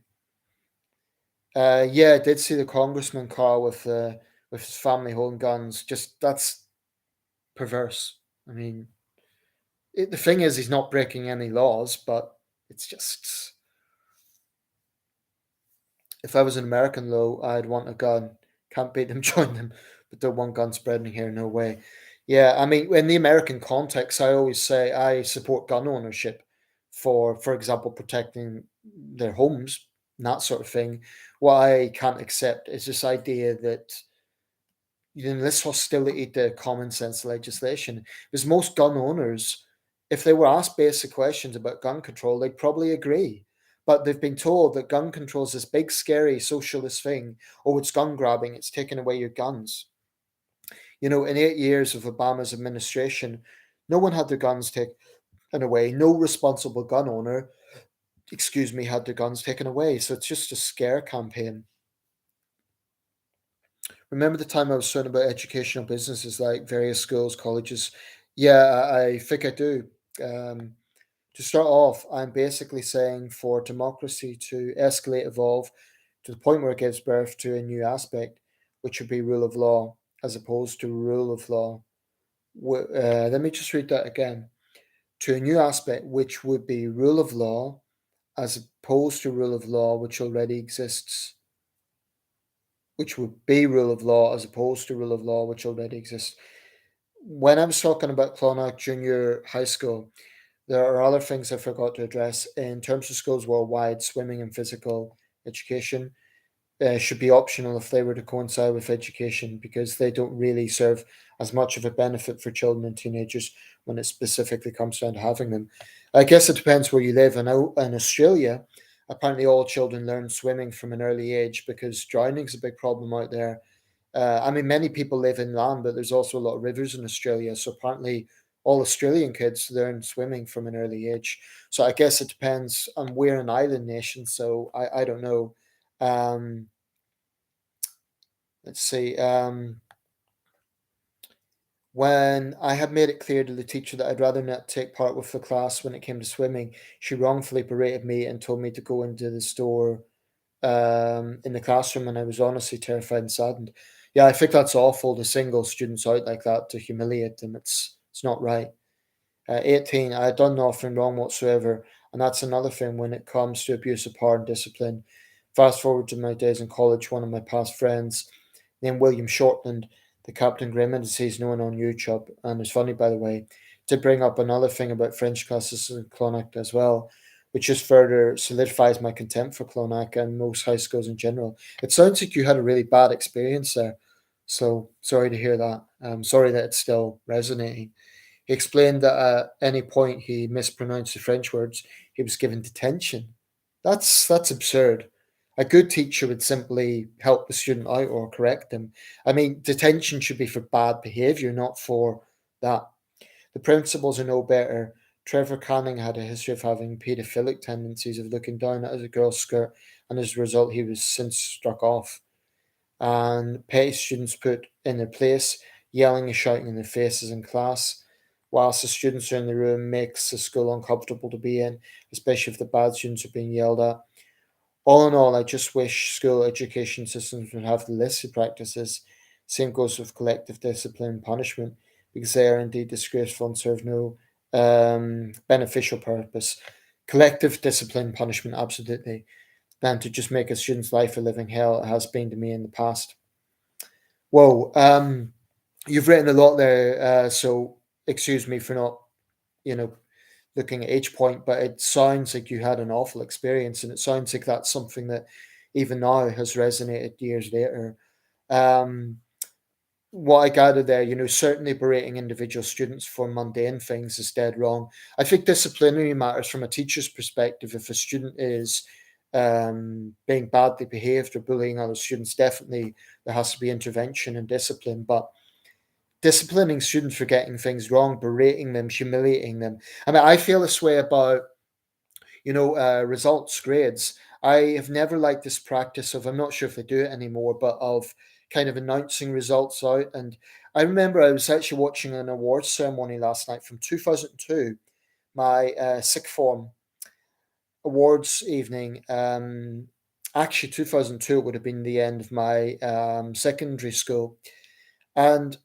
Yeah, I did see the congressman car with his family holding guns. Just that's perverse. I mean, the thing is, he's not breaking any laws, but it's just, if I was an American, though, I'd want a gun. Can't beat them, join them, but don't want gun spreading here, no way. Yeah, I mean, in the American context, I always say I support gun ownership for example, protecting their homes and that sort of thing. What I can't accept is this idea that, this hostility to common sense legislation. Because most gun owners, if they were asked basic questions about gun control, they'd probably agree. But they've been told that gun control is this big, scary socialist thing. Oh, it's gun grabbing, it's taking away your guns. In 8 years of Obama's administration, no one had their guns taken away. No responsible gun owner, had their guns taken away. So it's just a scare campaign. Remember the time I was talking about educational businesses like various schools, colleges? Yeah, I think I do. Um, To start off, I'm basically saying for democracy to escalate, evolve to the point where it gives birth to a new aspect, which would be rule of law, as opposed to rule of law. Let me just read that again. To a new aspect, which would be rule of law, as opposed to rule of law, which already exists, which would be rule of law, as opposed to rule of law, which already exists. When I was talking about Clonard Junior High School, there are other things I forgot to address. In terms of schools worldwide, swimming and physical education should be optional if they were to coincide with education because they don't really serve as much of a benefit for children and teenagers when it specifically comes down to having them. I guess it depends where you live. And in Australia, apparently all children learn swimming from an early age because drowning is a big problem out there. I mean, many people live inland, but there's also a lot of rivers in Australia. So apparently, all Australian kids learn swimming from an early age. So I guess it depends. We're an island nation, so I don't know. Um, let's see. When I had made it clear to the teacher that I'd rather not take part with the class when it came to swimming, she wrongfully berated me and told me to go into the store in the classroom, and I was honestly terrified and saddened. Yeah, I think that's awful to single students out like that to humiliate them. It's not right. 18, I had done nothing wrong whatsoever, and that's another thing when it comes to abuse of power and discipline. Fast forward to my days in college, one of my past friends named William Shortland, the Captain Grim, as he's known on YouTube, and it's funny by the way, to bring up another thing about French classes in Clonakility as well, which just further solidifies my contempt for Clonakility and most high schools in general. It sounds like you had a really bad experience there, so sorry to hear that. I'm sorry that it's still resonating. He explained that at any point he mispronounced the French words, he was given detention. That's absurd. A good teacher would simply help the student out or correct them. I mean, detention should be for bad behaviour, not for that. The principals are no better. Trevor Canning had a history of having paedophilic tendencies, of looking down at a girl's skirt, and as a result, he was since struck off. And petty students put in their place, yelling and shouting in their faces in class, whilst the students are in the room makes the school uncomfortable to be in, especially if the bad students are being yelled at. All in all, I just wish school education systems would have the listed practices. Same goes with collective discipline and punishment, because they are indeed disgraceful and serve no beneficial purpose. Collective discipline punishment, absolutely, than to just make a student's life a living hell. It has been to me in the past. Whoa, you've written a lot there, so excuse me for not, you know, looking at each point, but it sounds like you had an awful experience, and it sounds like that's something that even now has resonated years later. Um, what I gather there, certainly berating individual students for mundane things is dead wrong. I think disciplinary matters from a teacher's perspective. If a student is being badly behaved or bullying other students, definitely there has to be intervention and discipline. But disciplining students for getting things wrong, berating them, humiliating them. I mean, I feel this way about results, grades. I have never liked this practice of, I'm not sure if they do it anymore, but of kind of announcing results out. And I remember I was actually watching an awards ceremony last night from 2002, my sixth form awards evening. Actually, 2002 would have been the end of my secondary school. And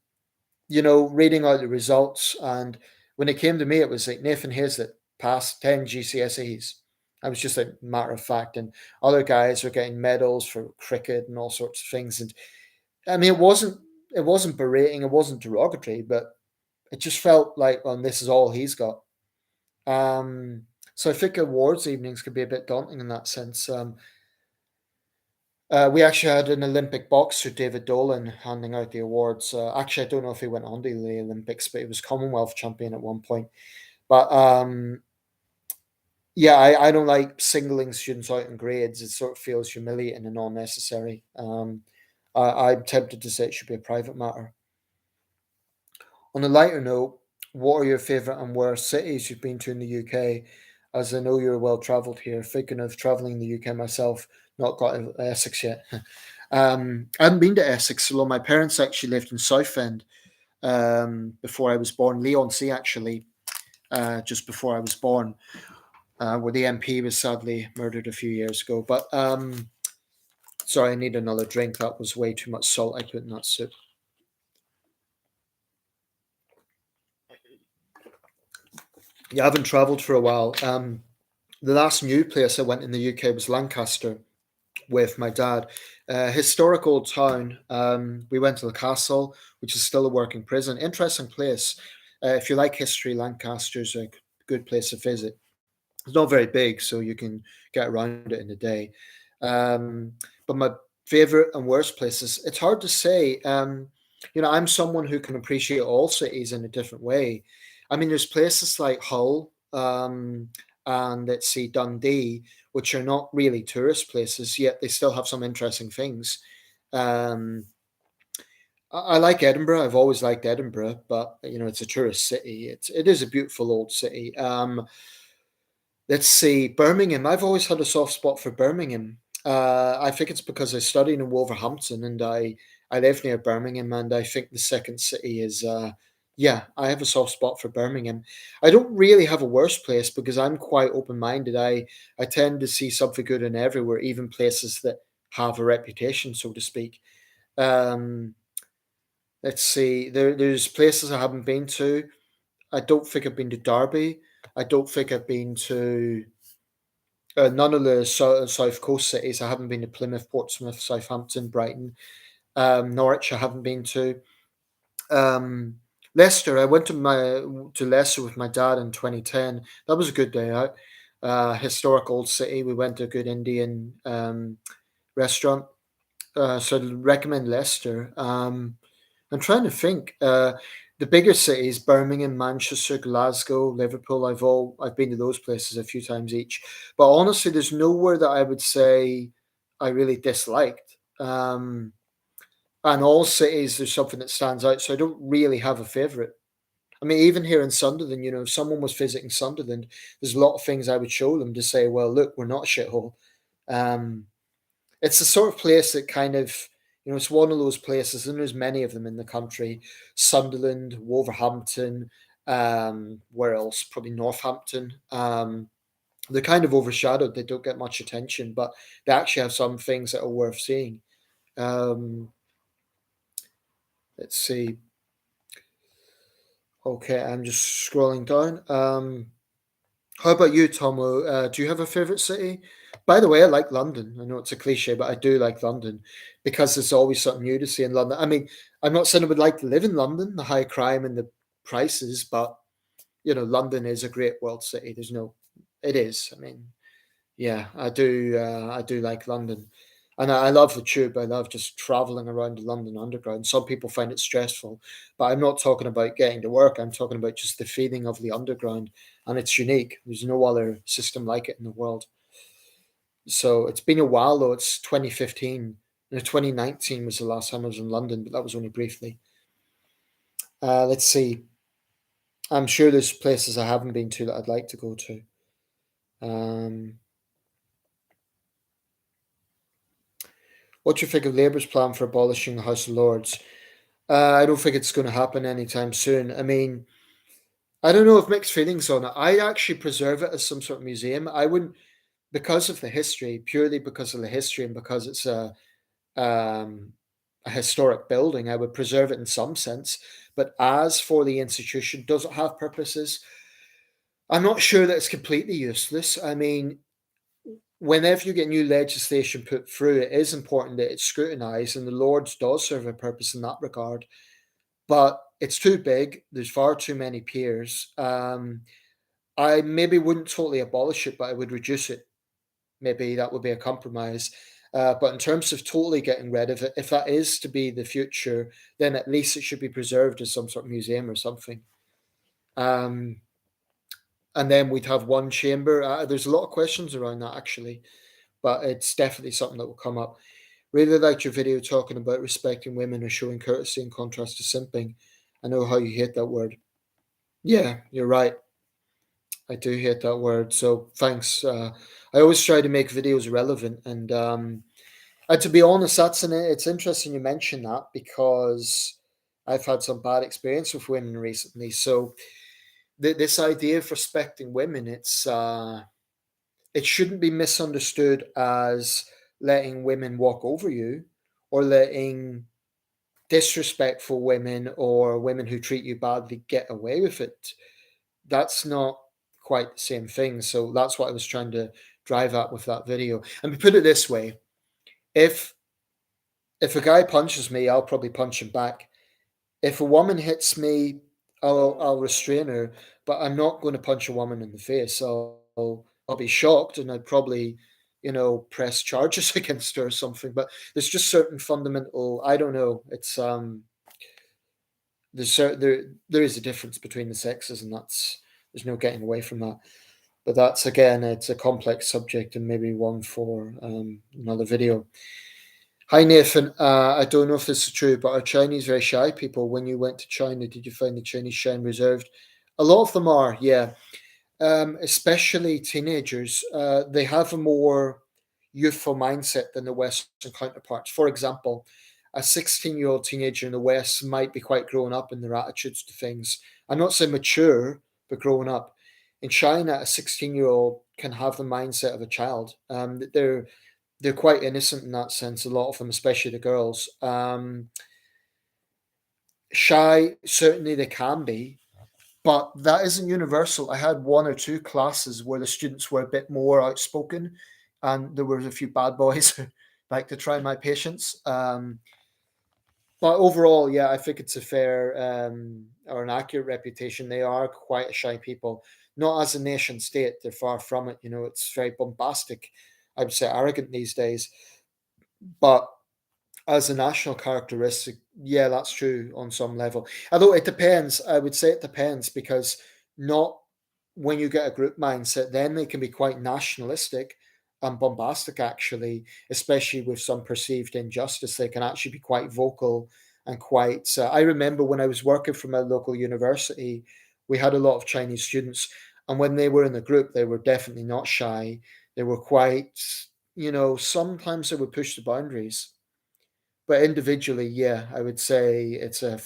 reading out the results. And when it came to me, it was like Nathan Hazlett passed 10 GCSEs. I was just a matter of fact. And other guys were getting medals for cricket and all sorts of things. And I mean, it wasn't berating, it wasn't derogatory, but it just felt like, well, this is all he's got. Um, so I think awards evenings could be a bit daunting in that sense. We actually had an Olympic boxer, David Dolan, handing out the awards. Actually, I don't know if he went on to the Olympics, but he was Commonwealth champion at one point. But yeah, I don't like singling students out in grades. It sort of feels humiliating and unnecessary. I'm tempted to say it should be a private matter. On a lighter note, what are your favourite and worst cities you've been to in the UK? As I know you're well travelled here, thinking of travelling in the UK myself, not got to Essex yet. I haven't been to Essex, although my parents actually lived in Southend before I was born. Leon C actually. just before I was born, where the MP was sadly murdered a few years ago. But sorry, I need another drink. That was way too much salt I put in that soup. Yeah, I haven't travelled for a while. The last new place I went in the UK was Lancaster with my dad. Historic old town. We went to the castle, which is still a working prison. Interesting place. If you like history, Lancaster's a good place to visit. It's not very big, so you can get around it in a day. Um, but my favorite and worst places, it's hard to say. I'm someone who can appreciate all cities in a different way. I mean, there's places like Hull, and let's see, Dundee, which are not really tourist places, yet they still have some interesting things. Um, I like Edinburgh. I've always liked Edinburgh, but it's a tourist city. It is a beautiful old city. Let's see, Birmingham. I've always had a soft spot for Birmingham. I think it's because I studied in Wolverhampton and I live near Birmingham, and I think the second city is. Yeah, I have a soft spot for Birmingham. I don't really have a worse place because I'm quite open minded. I tend to see something good in everywhere, even places that have a reputation, so to speak. Um, let's see, there's places I haven't been to. I don't think I've been to Derby. I don't think I've been to none of the South Coast cities. I haven't been to Plymouth, Portsmouth, Southampton, Brighton, Norwich. I haven't been to um, Leicester. I went to Leicester with my dad in 2010. That was a good day out. Historic old city. We went to a good Indian restaurant. So I'd recommend Leicester. I'm trying to think. The bigger cities: Birmingham, Manchester, Glasgow, Liverpool. I've been to those places a few times each. But honestly, there's nowhere that I would say I really disliked. And all cities, there's something that stands out. So I don't really have a favorite. I mean, even here in Sunderland, if someone was visiting Sunderland, there's a lot of things I would show them to say, well, look, we're not a shithole. Um, it's the sort of place that kind of, it's one of those places, and there's many of them in the country. Sunderland, Wolverhampton, where else? Probably Northampton. They're kind of overshadowed. They don't get much attention, but they actually have some things that are worth seeing. Um, let's see. Okay, I'm just scrolling down. How about you, Tomo? Do you have a favorite city? By the way, I like London. I know it's a cliche, but I do like London because there's always something new to see in London. I mean, I'm not saying I would like to live in London, the high crime and the prices, but London is a great world city. It is. I mean, yeah, I do. I do like London, and I love the tube. I love just traveling around the London Underground. Some people find it stressful, but I'm not talking about getting to work. I'm talking about just the feeling of the Underground, and it's unique. There's no other system like it in the world. So it's been a while though. It's 2015. 2019 was the last time I was in London, but that was only briefly. Let's see. I'm sure there's places I haven't been to that I'd like to go to. Um, what do you think of Labour's plan for abolishing the House of Lords? I don't think it's going to happen anytime soon. I mean, I don't know if mixed feelings on it. I'd actually preserve it as some sort of museum. I wouldn't, because of the history, purely because of the history and because it's um, a historic building. I would preserve it in some sense. But as for the institution, does it have purposes? I'm not sure that it's completely useless. I mean, whenever you get new legislation put through, it is important that it's scrutinised, and the Lords does serve a purpose in that regard. But it's too big. There's far too many peers. I maybe wouldn't totally abolish it, but I would reduce it. Maybe that would be a compromise. But in terms of totally getting rid of it, if that is to be the future, then at least it should be preserved as some sort of museum or something. Um, and then we'd have one chamber. There's a lot of questions around that actually, but it's definitely something that will come up. Really liked your video talking about respecting women or showing courtesy in contrast to simping. I know how you hate that word. Yeah, you're right. I do hate that word. So thanks. I always try to make videos relevant, and to be honest, it's interesting you mention that because I've had some bad experience with women recently. So this idea of respecting women, it shouldn't be misunderstood as letting women walk over you or letting disrespectful women or women who treat you badly get away with it. That's not quite the same thing. So that's what I was trying to drive at with that video. And we put it this way: if a guy punches me, I'll probably punch him back. If a woman hits me, I'll restrain her, but I'm not going to punch a woman in the face. I'll be shocked, and I'd probably, press charges against her or something. But there's just certain fundamental. I don't know. There is a difference between the sexes, and there's no getting away from that. But that's again, it's a complex subject and maybe one for another video. Hi Nathan, I don't know if this is true, but are Chinese very shy people? When you went to China, did you find the Chinese shy and reserved? A lot of them are, yeah. Especially teenagers. They have a more youthful mindset than the Western counterparts. For example, a 16-year-old teenager in the West might be quite grown up in their attitudes to things. I'm not saying mature, but grown up. In China, a 16-year-old can have the mindset of a child. They're quite innocent in that sense. A lot of them, especially the girls. Shy, certainly they can be, but that isn't universal. I had one or two classes where the students were a bit more outspoken, and there were a few bad boys who like to try my patience. But overall, yeah, I think it's a fair or an accurate reputation. They are quite a shy people. Not as a nation state, they're far from it. It's very bombastic. I would say arrogant these days. But as a national characteristic, yeah, that's true on some level. Although it depends, I would say it depends because not when you get a group mindset, then they can be quite nationalistic and bombastic, actually, especially with some perceived injustice. They can actually be quite vocal and quite. I remember when I was working for my local university, we had a lot of Chinese students, and when they were in the group, they were definitely not shy. They were quite, sometimes they would push the boundaries, but individually, yeah, I would say it's a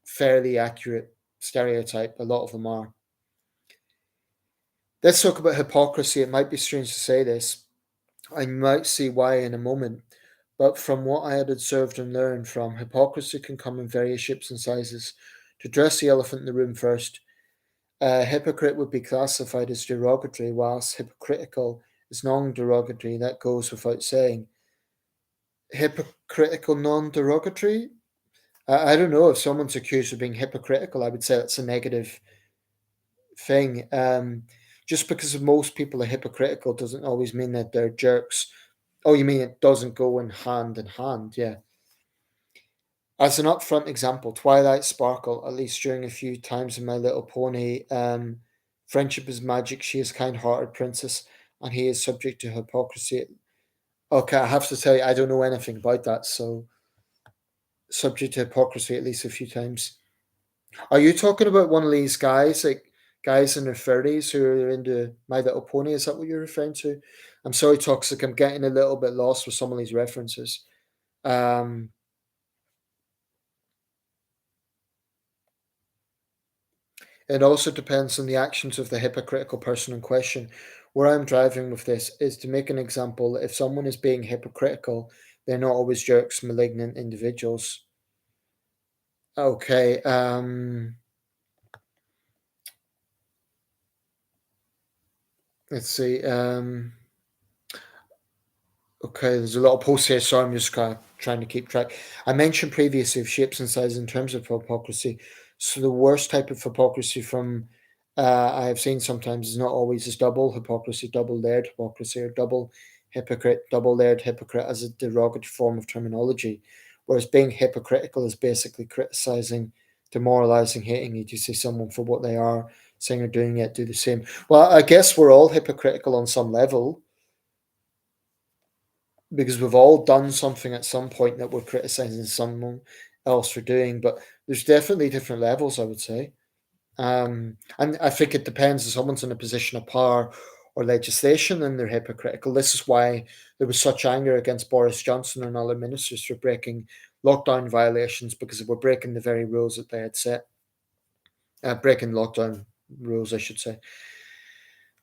fairly accurate stereotype. A lot of them are. Let's talk about hypocrisy. It might be strange to say this. I might see why in a moment. But from what I had observed and learned from, hypocrisy can come in various shapes and sizes. To address the elephant in the room first, a hypocrite would be classified as derogatory, whilst hypocritical is non derogatory. That goes without saying. Hypocritical, non derogatory? I don't know if someone's accused of being hypocritical. I would say that's a negative thing. Just because most people are hypocritical doesn't always mean that they're jerks. Oh, you mean it doesn't go in hand in hand? Yeah. As an upfront example, Twilight Sparkle, at least during a few times in My Little Pony, friendship is magic. She is kind-hearted princess, and he is subject to hypocrisy. Okay, I have to tell you, I don't know anything about that. So, subject to hypocrisy at least a few times. Are you talking about one of these guys, like guys in their 30s who are into My Little Pony? Is that what you're referring to? I'm sorry, Toxic. I'm getting a little bit lost with some of these references. Um, it also depends on the actions of the hypocritical person in question. Where I'm driving with this is to make an example. If someone is being hypocritical, they're not always jerks, malignant individuals. Okay. Let's see. Okay, there's a lot of posts here, so I'm just kind of trying to keep track. I mentioned previously of shapes and sizes in terms of hypocrisy. So the worst type of hypocrisy from I have seen sometimes is not always as double hypocrisy, double layered hypocrisy, or double hypocrite, double layered hypocrite as a derogatory form of terminology. Whereas being hypocritical is basically criticizing, demoralizing, hating you to see someone for what they are, saying or doing it, do the same. Well, I guess we're all hypocritical on some level because we've all done something at some point that we're criticizing someone else for doing, but there's definitely different levels, I would say. And I think it depends if someone's in a position of power or legislation and they're hypocritical. This is why there was such anger against Boris Johnson and other ministers for breaking lockdown violations because they were breaking the very rules that they had set, breaking lockdown rules, I should say.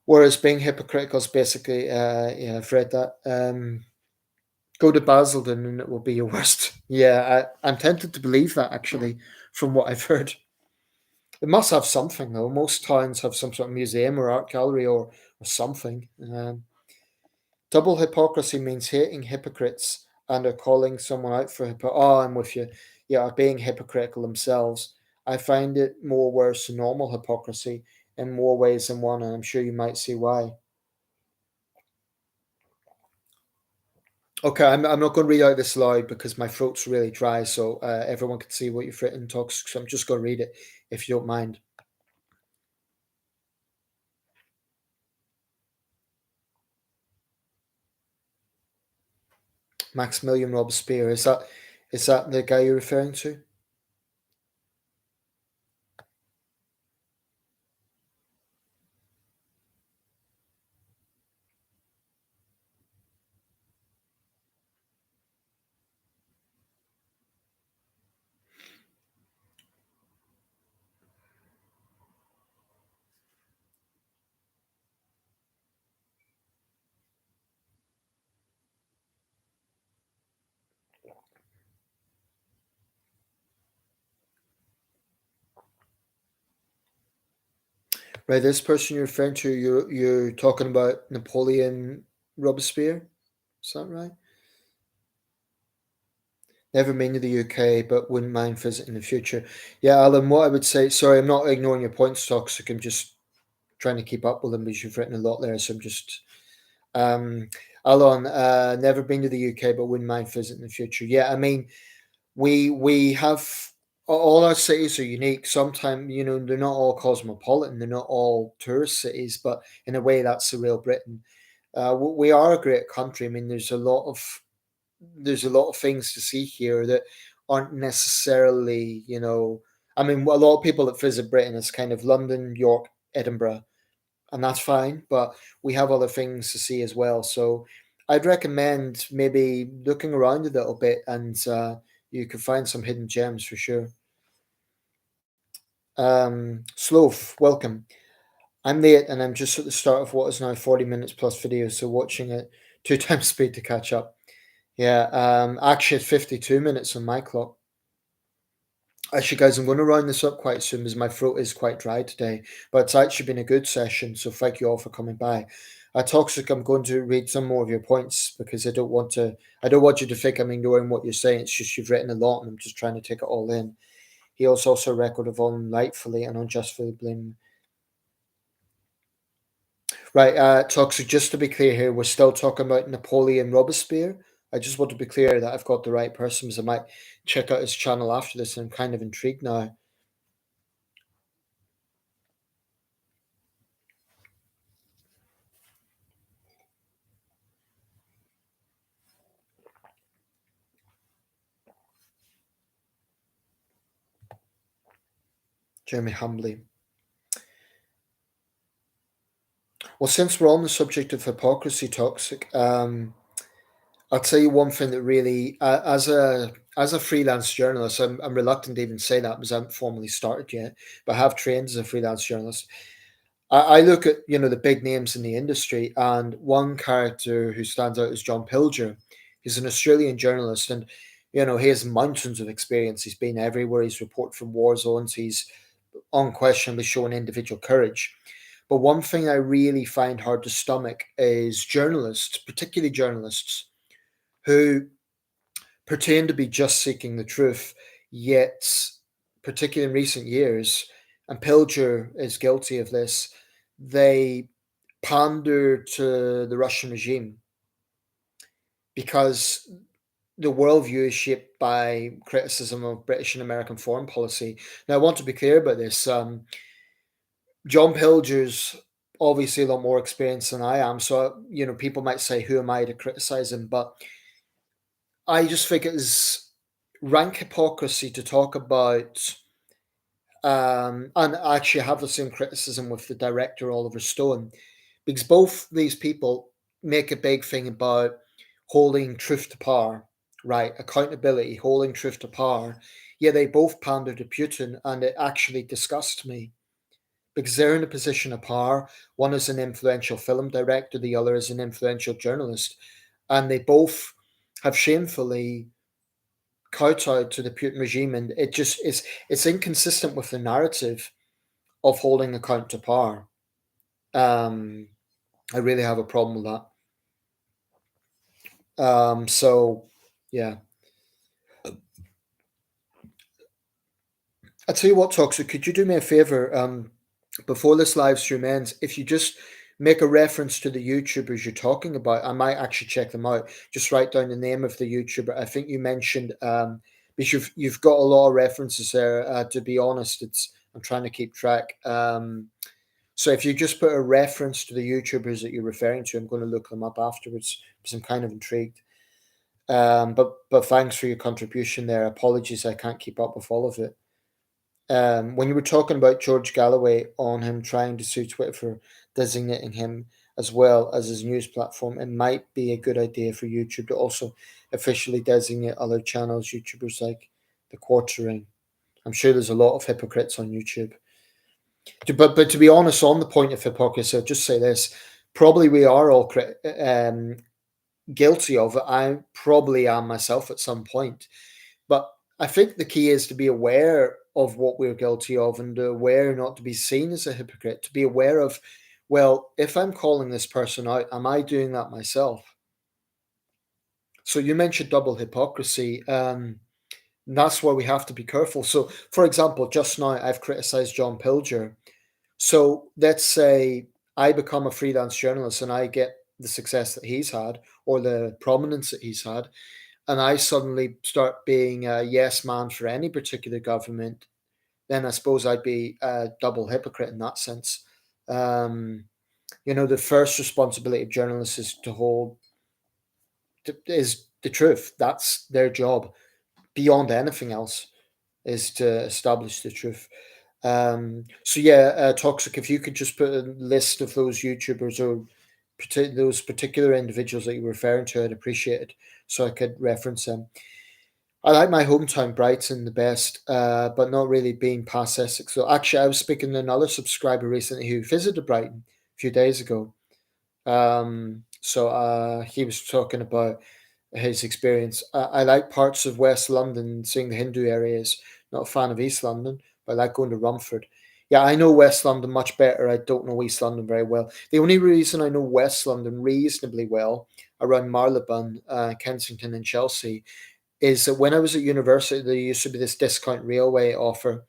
Whereas being hypocritical is basically, yeah, I've read that. Go to Basildon and it will be your worst. Yeah, I'm tempted to believe that actually, from what I've heard. It must have something though. Most towns have some sort of museum or art gallery or something. Double hypocrisy means hating hypocrites and are calling someone out for Oh, I'm with you. Yeah, are being hypocritical themselves. I find it more worse than normal hypocrisy in more ways than one, and I'm sure you might see why. Okay, I'm not going to read out this loud because my throat's really dry, so everyone can see what you've written, talks. So I'm just going to read it if you don't mind. Maximilian Robespierre, is that the guy you're referring to? Right, this person you're referring to, you're talking about Napoleon Robespierre. Is that right? Never been to the UK, but wouldn't mind visiting in the future. Yeah, Alan, what I would say, sorry, I'm not ignoring your points, Toxic. I'm just trying to keep up with them because you've written a lot there. So I'm just, um, Alan, never been to the UK, but wouldn't mind visiting in the future. Yeah, I mean, we have all our cities are unique. Sometimes, they're not all cosmopolitan, they're not all tourist cities, but in a way, that's the real Britain. We are a great country. I mean, there's a lot of things to see here that aren't necessarily, I mean, a lot of people that visit Britain is kind of London, York, Edinburgh, and that's fine, but we have other things to see as well. So I'd recommend maybe looking around a little bit, and you can find some hidden gems for sure. Sloth, welcome. I'm late and I'm just at the start of what is now 40 minutes plus video, so watching it two times speed to catch up. Yeah, actually, it's 52 minutes on my clock. Actually, guys, I'm going to round this up quite soon because my throat is quite dry today. But it's actually been a good session, so thank you all for coming by. Toxic, I'm going to read some more of your points because I don't want to. I don't want you to think I'm ignoring what you're saying. It's just you've written a lot, and I'm just trying to take it all in. He also a record of unrightfully and unjustly blame. Right, Toxic, just to be clear here, we're still talking about Napoleon Robespierre. I just want to be clear that I've got the right person, because I might check out his channel after this, and I'm kind of intrigued now. Jeremy Hambley. Well, since we're on the subject of hypocrisy, Toxic, I'll tell you one thing that really, as a freelance journalist, I'm reluctant to even say that because I haven't formally started yet, but I have trained as a freelance journalist. I look at the big names in the industry, and one character who stands out is John Pilger. He's an Australian journalist, and he has mountains of experience. He's been everywhere. He's reported from war zones. He's unquestionably shown individual courage. But one thing I really find hard to stomach is journalists, particularly journalists, who pretend to be just seeking the truth, yet, particularly in recent years, and Pilger is guilty of this, they pander to the Russian regime because the worldview is shaped by criticism of British and American foreign policy. Now, I want to be clear about this. John Pilger's obviously a lot more experienced than I am, so people might say, "Who am I to criticize him?" But I just think it is rank hypocrisy to talk about, and I actually have the same criticism with the director Oliver Stone, because both these people make a big thing about holding truth to power, right? Accountability, holding truth to power. Yeah, they both pander to Putin, and it actually disgusts me because they're in a position of power. One is an influential film director, the other is an influential journalist, and they both have shamefully kowtowed to the Putin regime, and it just is it's inconsistent with the narrative of holding account to power. Um, I really have a problem with that. So yeah, I tell you what, Toxic, could you do me a favor? Before this live stream ends, if you just make a reference to the YouTubers you're talking about, I might actually check them out. Just write down the name of the YouTuber. I think you mentioned because you've got a lot of references there. To be honest, it's I'm trying to keep track. So if you just put a reference to the YouTubers that you're referring to, I'm going to look them up afterwards because I'm kind of intrigued. But thanks for your contribution there. Apologies, I can't keep up with all of it. When you were talking about George Galloway on him trying to sue Twitter for designating him as well as his news platform, it might be a good idea for YouTube to also officially designate other channels, YouTubers like the Quartering. I'm sure there's a lot of hypocrites on YouTube. But to be honest, on the point of hypocrisy, I'll just say this: probably we are all guilty of it. I probably am myself at some point. But I think the key is to be aware of what we're guilty of and aware not to be seen as a hypocrite, to be aware of, well, if I'm calling this person out, am I doing that myself? So you mentioned double hypocrisy. That's why we have to be careful. So, for example, just now I've criticized John Pilger. So let's say I become a freelance journalist and I get the success that he's had or the prominence that he's had, and I suddenly start being a yes man for any particular government, then I suppose I'd be a double hypocrite in that sense. Um, the first responsibility of journalists is to hold is the truth. That's their job. Beyond anything else, is to establish the truth. So yeah, Toxic. If you could just put a list of those YouTubers or those particular individuals that you were referring to, I'd appreciate it, so I could reference them. I like my hometown Brighton the best, but not really being past Essex. So actually, I was speaking to another subscriber recently who visited Brighton a few days ago. So he was talking about his experience. I like parts of West London, seeing the Hindu areas. Not a fan of East London, but I like going to Romford. Yeah, I know West London much better. I don't know East London very well. The only reason I know West London reasonably well, around Marylebone, Kensington, and Chelsea, is that when I was at university, there used to be this discount railway offer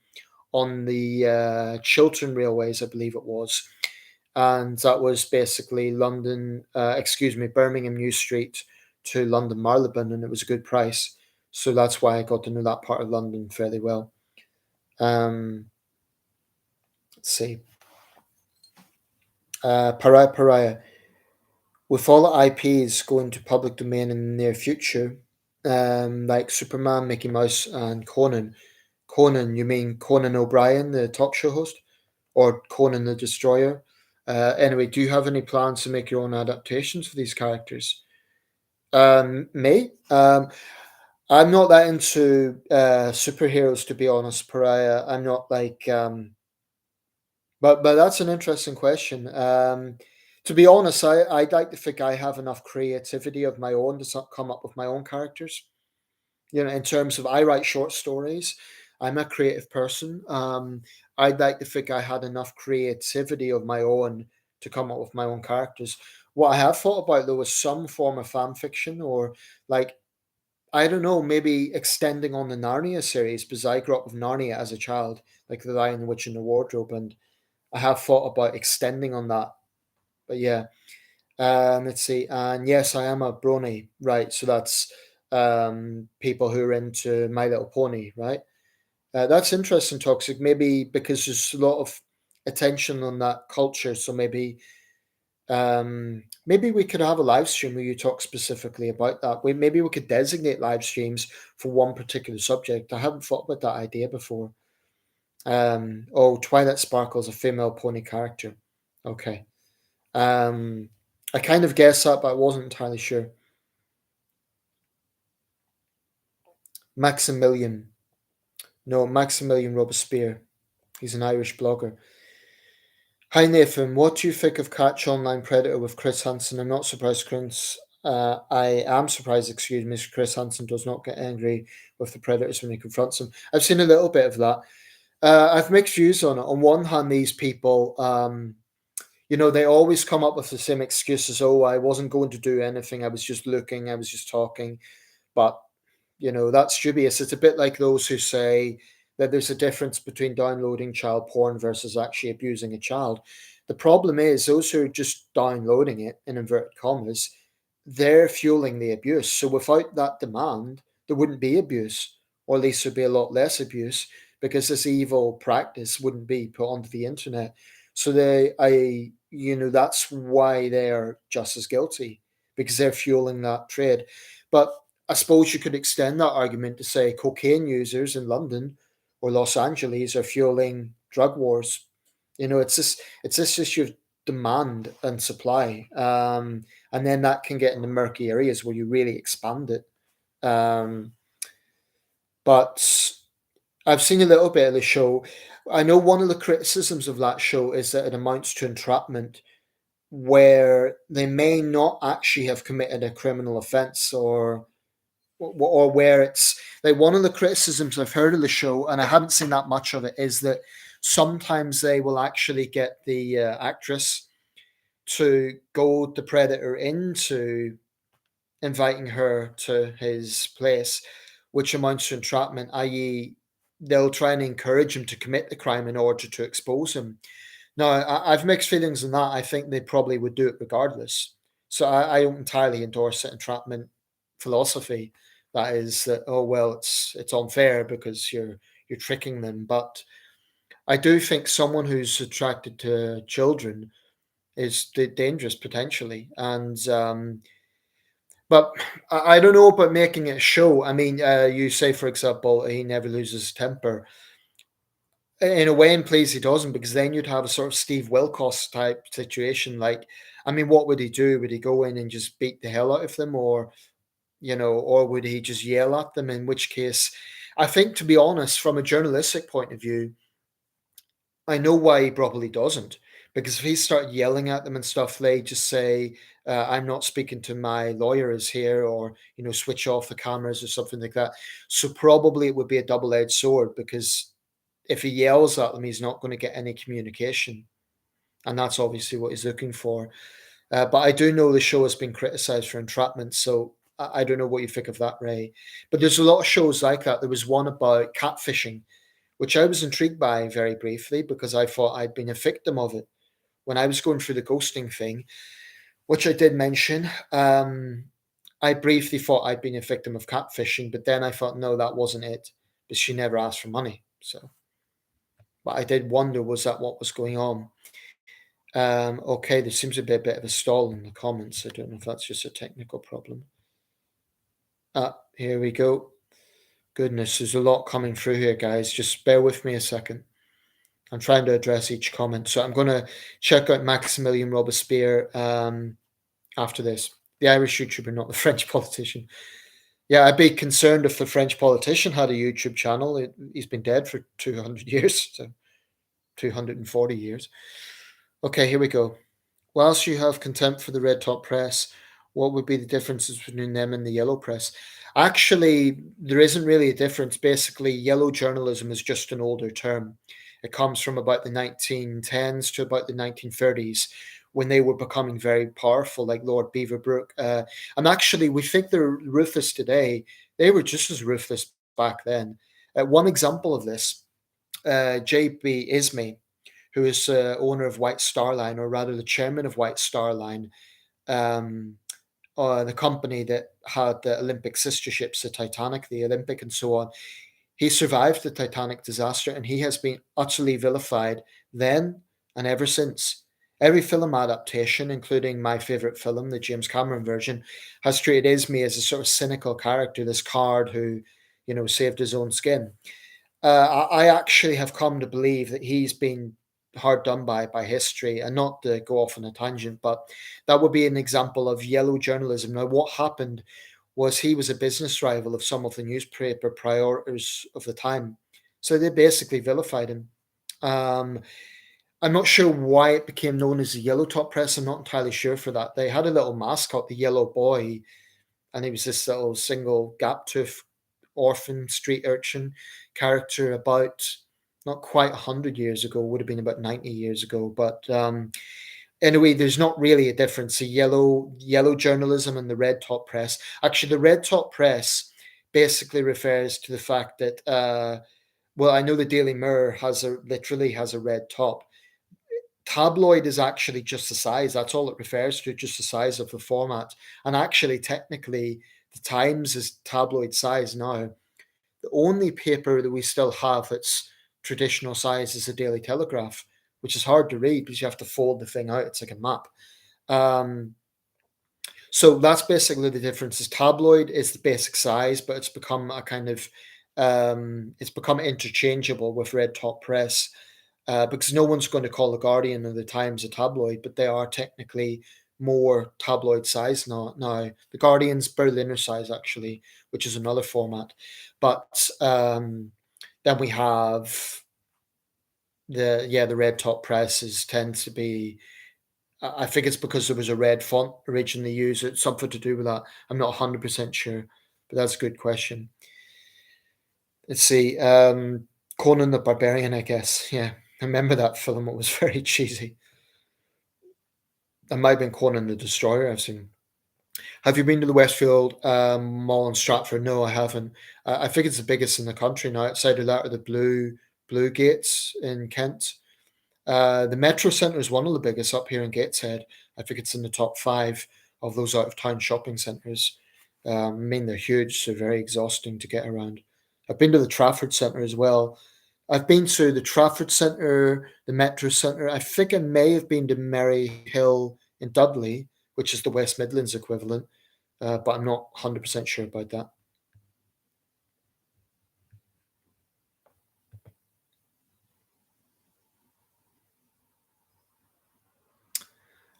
on the Chiltern Railways, I believe it was, and that was basically Birmingham New Street to London Marylebone, and it was a good price. So that's why I got to know that part of London fairly well. Um, let's see. Pariah. With all the IPs going to public domain in the near future, like Superman, Mickey Mouse, and Conan. Conan, you mean Conan O'Brien, the talk show host, or Conan the Destroyer? Anyway, do you have any plans to make your own adaptations for these characters? Me? I'm not that into superheroes, to be honest, Pariah. I'm not like, but that's an interesting question. To be honest, I'd like to think I have enough creativity of my own to come up with my own characters. In terms of I write short stories, I'm a creative person. I'd like to think I had enough creativity of my own to come up with my own characters. What I have thought about though is some form of fan fiction, or like, I don't know, maybe extending on the Narnia series, because I grew up with Narnia as a child, like The Lion, the Witch, and the Wardrobe, and I have thought about extending on that. But yeah, let's see. And yes, I am a brony, right? So that's people who are into My Little Pony, right? That's interesting, Toxic. Maybe because there's a lot of attention on that culture, so maybe we could have a live stream where you talk specifically about that. Maybe we could designate live streams for one particular subject. I haven't thought about that idea before. Oh, Twilight Sparkle's a female pony character. Okay. Um, I kind of guessed that, but I wasn't entirely sure. Maximilian. No, Maximilian Robespierre. He's an Irish blogger. Hi Nathan, what do you think of Catch Online Predator with Chris Hansen? I'm not surprised, Chris. I am surprised, excuse me, Chris Hansen does not get angry with the Predators when he confronts them. I've seen a little bit of that. I've mixed views on it. On one hand, these people, they always come up with the same excuses. Oh, I wasn't going to do anything. I was just looking. I was just talking. But that's dubious. It's a bit like those who say that there's a difference between downloading child porn versus actually abusing a child. The problem is those who are just downloading it, in inverted commas, they're fueling the abuse. So without that demand, there wouldn't be abuse, or at least there'd be a lot less abuse because this evil practice wouldn't be put onto the internet. So that's why they're just as guilty, because they're fueling that trade. But I suppose you could extend that argument to say cocaine users in London or Los Angeles are fueling drug wars. It's this issue of demand and supply, and then that can get into murky areas where you really expand it. Um, but I've seen a little bit of the show. I know one of the criticisms of that show is that it amounts to entrapment, where they may not actually have committed a criminal offence, or where it's like one of the criticisms I've heard of the show, and I haven't seen that much of it, is that sometimes they will actually get the actress to goad the predator into inviting her to his place, which amounts to entrapment, i.e., they'll try and encourage him to commit the crime in order to expose him. Now, I've mixed feelings on that. I think they probably would do it regardless. So I don't entirely endorse the entrapment philosophy. That is that, oh well, it's unfair because you're tricking them. But I do think someone who's attracted to children is dangerous potentially. And but I don't know about making it a show. I mean, you say for example, he never loses his temper. In a way, in plays he doesn't, because then you'd have a sort of Steve Wilkos type situation. Like, I mean, what would he do? Would he go in and just beat the hell out of them, or would he just yell at them? In which case, I think, to be honest, from a journalistic point of view, I know why he probably doesn't. Because if he started yelling at them and stuff, they just say, "I'm not speaking to my lawyer is here," or switch off the cameras or something like that. So probably it would be a double-edged sword, because if he yells at them, he's not going to get any communication, and that's obviously what he's looking for. But I do know the show has been criticised for entrapment, so I don't know what you think of that, Ray. But there's a lot of shows like that. There was one about catfishing, which I was intrigued by very briefly because I thought I'd been a victim of it when I was going through the ghosting thing, which I did mention. I briefly thought I'd been a victim of catfishing, but then I thought, no, that wasn't it, but she never asked for money. So, but I did wonder, was that what was going on? Okay, there seems to be a bit of a stall in the comments. I don't know if that's just a technical problem. Here we go. Goodness, there's a lot coming through here, guys. Just bear with me a second. I'm trying to address each comment. So I'm going to check out Maximilian Robespierre after this. The Irish YouTuber, not the French politician. Yeah, I'd be concerned if the French politician had a YouTube channel. He's been dead for 200 years, so 240 years. Okay, here we go. Whilst you have contempt for the red top press, what would be the differences between them and the yellow press? Actually, there isn't really a difference. Basically, yellow journalism is just an older term. It comes from about the 1910s to about the 1930s, when they were becoming very powerful, like Lord Beaverbrook. And actually, we think they're ruthless today. They were just as ruthless back then. One example of this, J.B. Ismay, who is owner of White Star Line, or rather the chairman of White Star Line, um, the company that had the Olympic sister ships, the Titanic, the Olympic, and so on. He survived the Titanic disaster, and he has been utterly vilified then and ever since. Every film adaptation, including my favorite film, the James Cameron version, has treated Ismay as a sort of cynical character, this card who, saved his own skin. I actually have come to believe that he's been hard done by history, and not to go off on a tangent, but that would be an example of yellow journalism. Now, what happened was he was a business rival of some of the newspaper proprietors of the time, so they basically vilified him. Um, I'm not sure why it became known as the Yellow Top Press. I'm not entirely sure for that. They had a little mascot, the Yellow Boy, and he was this little single gap tooth orphan street urchin character about not quite 100 years ago, would have been about 90 years ago. But anyway, there's not really a difference. The yellow journalism and the red top press. Actually, the red top press basically refers to the fact that well, I know the Daily Mirror literally has a red top. Tabloid is actually just the size. That's all it refers to, just the size of the format. And actually, technically, the Times is tabloid size now. The only paper that we still have that's traditional size is the Daily Telegraph, which is hard to read because you have to fold the thing out. It's like a map. Um, so that's basically the difference. Is tabloid is the basic size, but it's become a kind of it's become interchangeable with red top press because no one's going to call the Guardian or the Times a tabloid, but they are technically more tabloid size now. The Guardian's Berliner size actually, which is another format, but then we have the red top presses tends to be. I think it's because there was a red font originally used. It's something to do with that. I'm not 100% sure, but that's a good question. Let's see. Conan the Barbarian, I guess. Yeah, I remember that film. It was very cheesy. That might have been Conan the Destroyer I've seen. Have you been to the Westfield Mall in Stratford? No, I haven't. I think it's the biggest in the country now. Outside of that are the Blue Gates in Kent. The Metro Centre is one of the biggest up here in Gateshead. I think it's in the top five of those out of town shopping centres. I mean, they're huge, so very exhausting to get around. I've been to the Trafford Centre as well. I've been to the Trafford Centre, the Metro Centre. I think I may have been to Merry Hill in Dudley, which is the West Midlands equivalent, but I'm not 100% sure about that.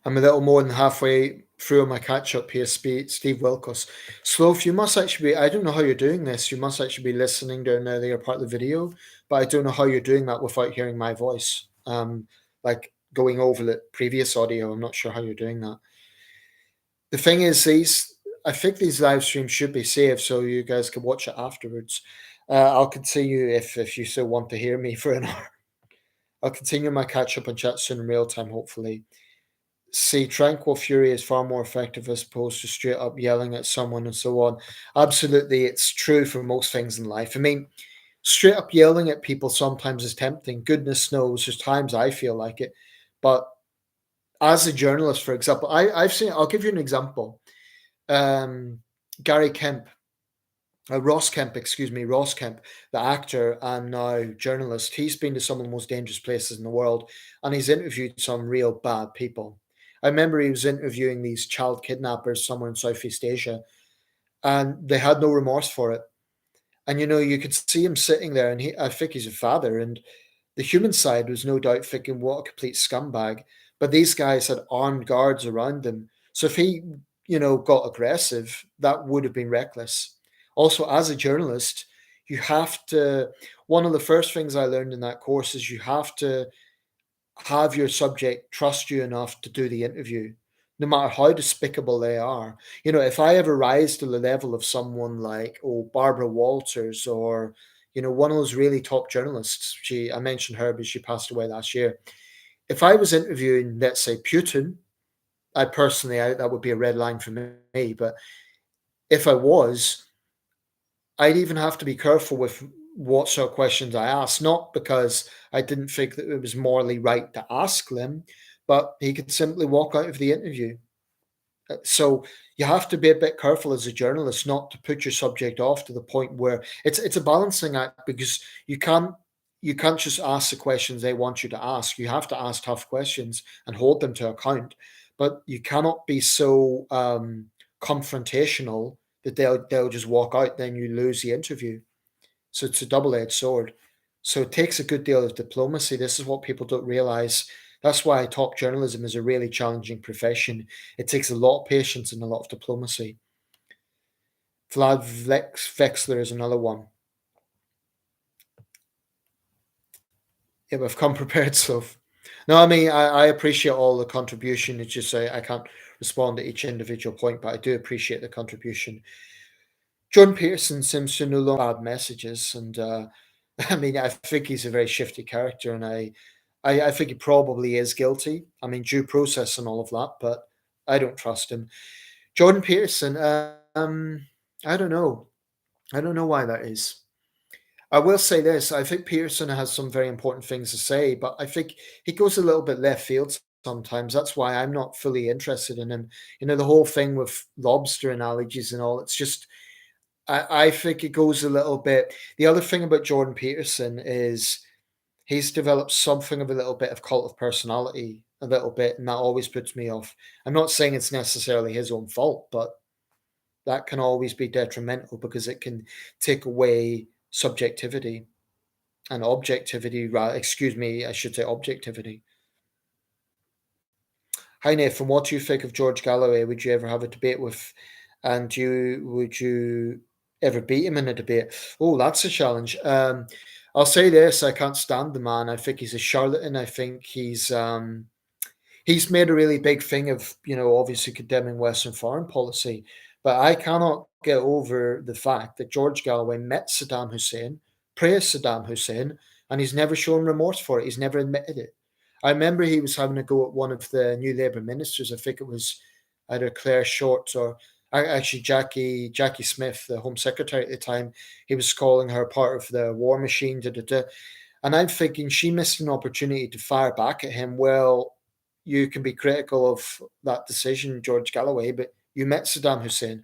I'm a little more than halfway through my catch up here, Steve Wilkos. Sloth, you must actually be, I don't know how you're doing this. You must actually be listening during the earlier part of the video, but I don't know how you're doing that without hearing my voice. Like going over the previous audio, I'm not sure how you're doing that. The thing is, I think these live streams should be saved so you guys can watch it afterwards. I'll continue if you still want to hear me for an hour. I'll continue my catch up and chat soon in real time, hopefully. See, tranquil fury is far more effective as opposed to straight up yelling at someone and so on. Absolutely, it's true for most things in life. I mean, straight up yelling at people sometimes is tempting. Goodness knows, there's times I feel like it. But as a journalist, for example, I've seen, I'll give you an example. Gary Kemp, Ross Kemp, excuse me, Ross Kemp, the actor and now journalist, he's been to some of the most dangerous places in the world and he's interviewed some real bad people. I remember he was interviewing these child kidnappers somewhere in Southeast Asia and they had no remorse for it. And you could see him sitting there and I think he's a father and the human side was no doubt thinking, what a complete scumbag. But these guys had armed guards around them. So if he, got aggressive, that would have been reckless. Also, as a journalist, you have to, one of the first things I learned in that course is you have to have your subject trust you enough to do the interview, no matter how despicable they are. If I ever rise to the level of someone like, Barbara Walters or, one of those really top journalists, I mentioned her, but she passed away last year. If I was interviewing, let's say, Putin, that would be a red line for me. But if I was, I'd even have to be careful with what sort of questions I ask, not because I didn't think that it was morally right to ask them, but he could simply walk out of the interview. So you have to be a bit careful as a journalist not to put your subject off to the point where it's a balancing act because you can't just ask the questions they want you to ask. You have to ask tough questions and hold them to account, but you cannot be so confrontational that they'll just walk out. Then you lose the interview. So it's a double-edged sword. So it takes a good deal of diplomacy. This is what people don't realize. That's why top journalism is a really challenging profession. It takes a lot of patience and a lot of diplomacy. Vlad Vexler is another one. Yeah, we've come prepared, so No, I mean, I appreciate all the contribution. It's just I can't respond to each individual point, but I do appreciate the contribution. Jordan Peterson seems to no longer bad messages, and I mean, I think he's a very shifty character, and I think he probably is guilty. I mean, due process and all of that, but I don't trust him. Jordan Peterson, I don't know. I don't know why that is. I will say this: I think Peterson has some very important things to say, but I think he goes a little bit left field sometimes. That's why I'm not fully interested in him. You know, the whole thing with lobster analogies and all. It's just I think it goes a little bit. The other thing about Jordan Peterson is he's developed something of a little bit of cult of personality, a little bit, and that always puts me off. I'm not saying it's necessarily his own fault, but that can always be detrimental because it can take away subjectivity and objectivity. Excuse me, I should say objectivity. Hi Nathan, what do you think of George Galloway? Would you ever have a debate with, and you would you ever beat him in a debate? Oh, that's a challenge. I'll say this: I can't stand the man. I think he's a charlatan. I think he's made a really big thing of, obviously condemning Western foreign policy. But I cannot get over the fact that George Galloway met Saddam Hussein, praised Saddam Hussein, and he's never shown remorse for it. He's never admitted it. I remember he was having a go at one of the new Labour ministers. I think it was either Claire Short or actually Jackie Smith, the Home Secretary at the time. He was calling her part of the war machine. Da, da, da. And I'm thinking she missed an opportunity to fire back at him. Well, you can be critical of that decision, George Galloway, but you met Saddam Hussein.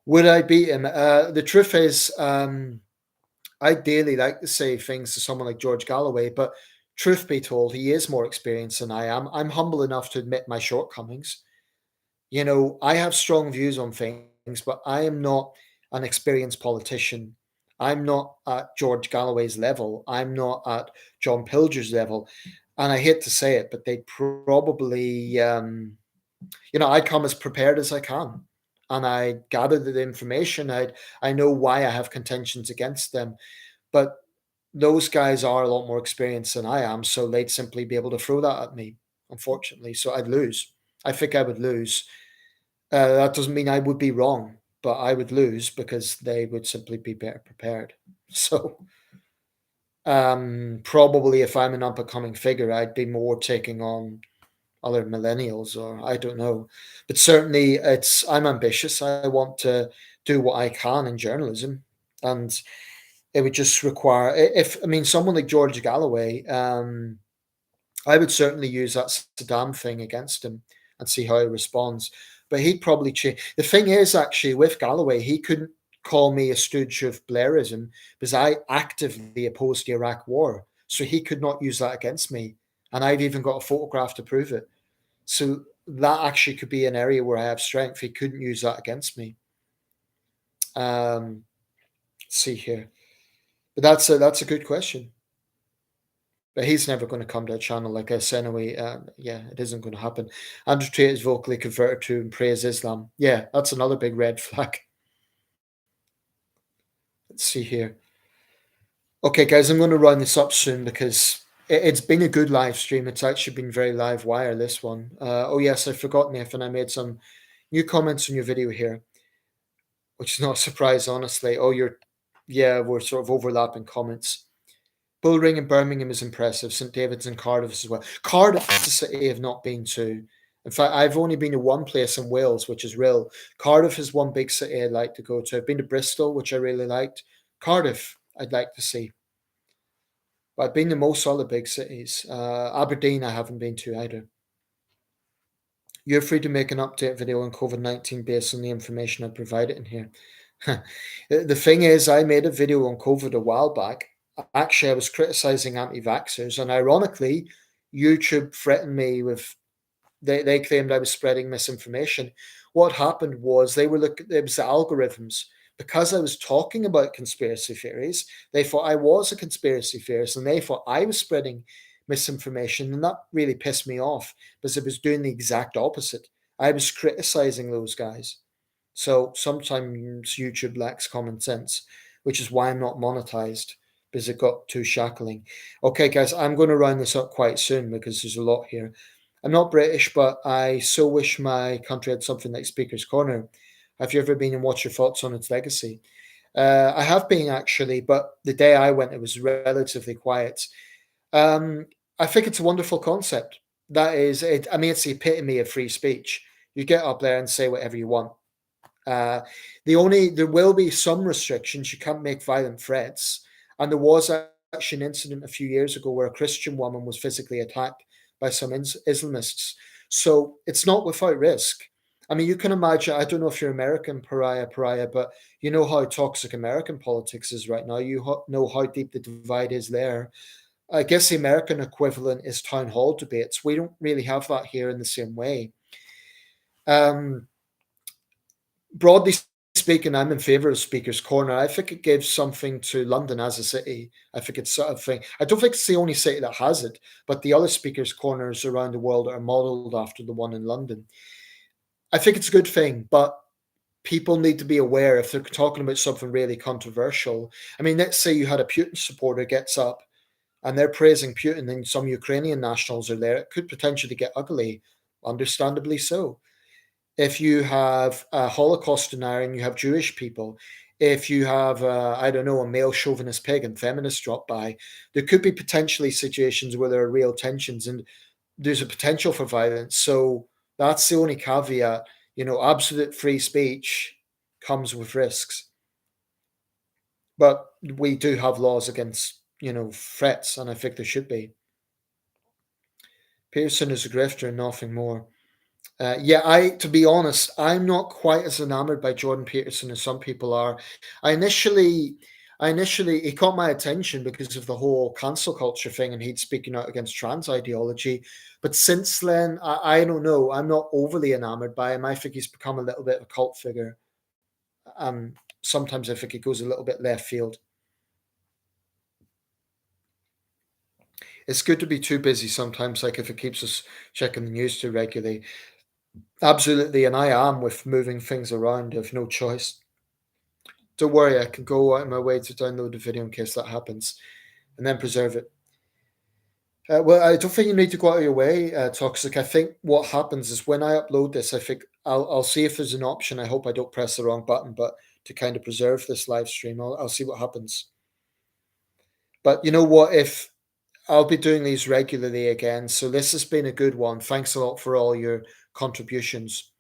Would I beat him? The truth is, I daily like to say things to someone like George Galloway, but truth be told, he is more experienced than I am. I'm humble enough to admit my shortcomings. I have strong views on things, but I am not an experienced politician. I'm not at George Galloway's level. I'm not at John Pilger's level. And I hate to say it, but they probably, I come as prepared as I can. And I gather the information. I know why I have contentions against them. But those guys are a lot more experienced than I am. So they'd simply be able to throw that at me, unfortunately. So I'd lose. I think I would lose. That doesn't mean I would be wrong, but I would lose because they would simply be better prepared. So probably if I'm an up and coming figure, I'd be more taking on other millennials, or I don't know. But certainly, I'm ambitious. I want to do what I can in journalism, and it would just require if I mean someone like George Galloway. I would certainly use that Saddam thing against him and see how he responds. But he'd probably change. The thing is, actually, with Galloway, he couldn't call me a stooge of Blairism because I actively opposed the Iraq War. So he could not use that against me. And I've even got a photograph to prove it. So that actually could be an area where I have strength. He couldn't use that against me. Let's see here. But that's a good question. But he's never going to come to a channel like this anyway. Yeah, it isn't going to happen. Andrew Tate is vocally converted to and praise Islam. Yeah, that's another big red flag. Let's see here. Okay, guys, I'm going to run this up soon because it's been a good live stream. It's actually been very live wire, this one. Oh, yes, I forgot, Nathan. I made some new comments on your video here, which is not a surprise, honestly. Oh, yeah, we're sort of overlapping comments. Bullring in Birmingham is impressive. St David's and Cardiff as well. Cardiff is a city I've not been to. In fact, I've only been to one place in Wales, which is Rhyl. Cardiff is one big city I'd like to go to. I've been to Bristol, which I really liked. Cardiff, I'd like to see. But I've been to most other big cities. Aberdeen, I haven't been to either. You're free to make an update video on COVID-19 based on the information I provided in here. The thing is, I made a video on COVID a while back. Actually, I was criticizing anti-vaxxers, and ironically, YouTube threatened me with. They claimed I was spreading misinformation. What happened was it was the algorithms. Because I was talking about conspiracy theories, they thought I was a conspiracy theorist, and they thought I was spreading misinformation, and that really pissed me off because it was doing the exact opposite. I was criticizing those guys. So sometimes YouTube lacks common sense, which is why I'm not monetized. because it got too shackling. Okay, guys, I'm going to round this up quite soon because there's a lot here. I'm not British, but I so wish my country had something like Speaker's Corner. Have you ever been, and what's your thoughts on its legacy? I have been actually, but the day I went, it was relatively quiet. Um, I think it's a wonderful concept. That is it. I mean, it's the epitome of free speech. You get up there and say whatever you want. Uh, there will be some restrictions. You can't make violent threats. And there was actually an incident a few years ago where a Christian woman was physically attacked by some Islamists. So it's not without risk. I mean, you can imagine. I don't know if you're American pariah, but you know how toxic American politics is right now. Know how deep the divide is there. I guess the American equivalent is town hall debates. We don't really have that here in the same way. Um, Broadly speaking, I'm in favour of Speaker's Corner. I think it gives something to London as a city. I think it's sort of thing. I don't think it's the only city that has it, but the other Speaker's Corners around the world are modelled after the one in London. I think it's a good thing, but people need to be aware if they're talking about something really controversial. I mean, let's say you had a Putin supporter gets up and they're praising Putin, and some Ukrainian nationals are there. It could potentially get ugly, understandably so. If you have a Holocaust denier and you have Jewish people, if you have, I don't know, a male chauvinist pagan feminist drop by, there could be potentially situations where there are real tensions and there's a potential for violence. So that's the only caveat. You know, absolute free speech comes with risks. But we do have laws against, threats, and I think there should be. Pearson is a grifter and nothing more. Yeah, to be honest, I'm not quite as enamored by Jordan Peterson as some people are. I initially, he caught my attention because of the whole cancel culture thing, and he'd speaking out against trans ideology. But since then, I don't know. I'm not overly enamored by him. I think he's become a little bit of a cult figure. Sometimes I think he goes a little bit left field. It's good to be too busy sometimes, like if it keeps us checking the news too regularly. Absolutely, and I am with moving things around. I've no choice. Don't worry, I can go out of my way to download the video in case that happens and then preserve it. Well, I don't think you need to go out of your way, Toxic. I think what happens is when I upload this, I think I'll see if there's an option. I hope I don't press the wrong button, but to kind of preserve this live stream, I'll see what happens. But you know what? If I'll be doing these regularly again, so this has been a good one. Thanks a lot for all your contributions.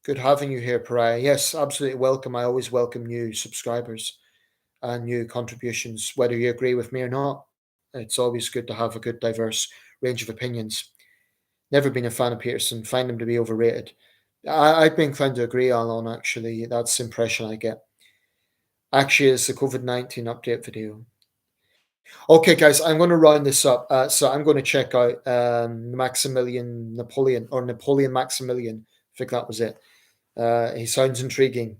Good having you here, Pariah. Yes, absolutely welcome. I always welcome new subscribers and new contributions, whether you agree with me or not. It's always good to have a good, diverse range of opinions. Never been a fan of Peterson, find him to be overrated. I'd be inclined to agree, Alan, actually. That's the impression I get. Actually, it's the COVID-19 update video. Okay, guys, I'm going to round this up. So I'm going to check out Maximilian Napoleon, or Napoleon Maximilian. I think that was it. He sounds intriguing.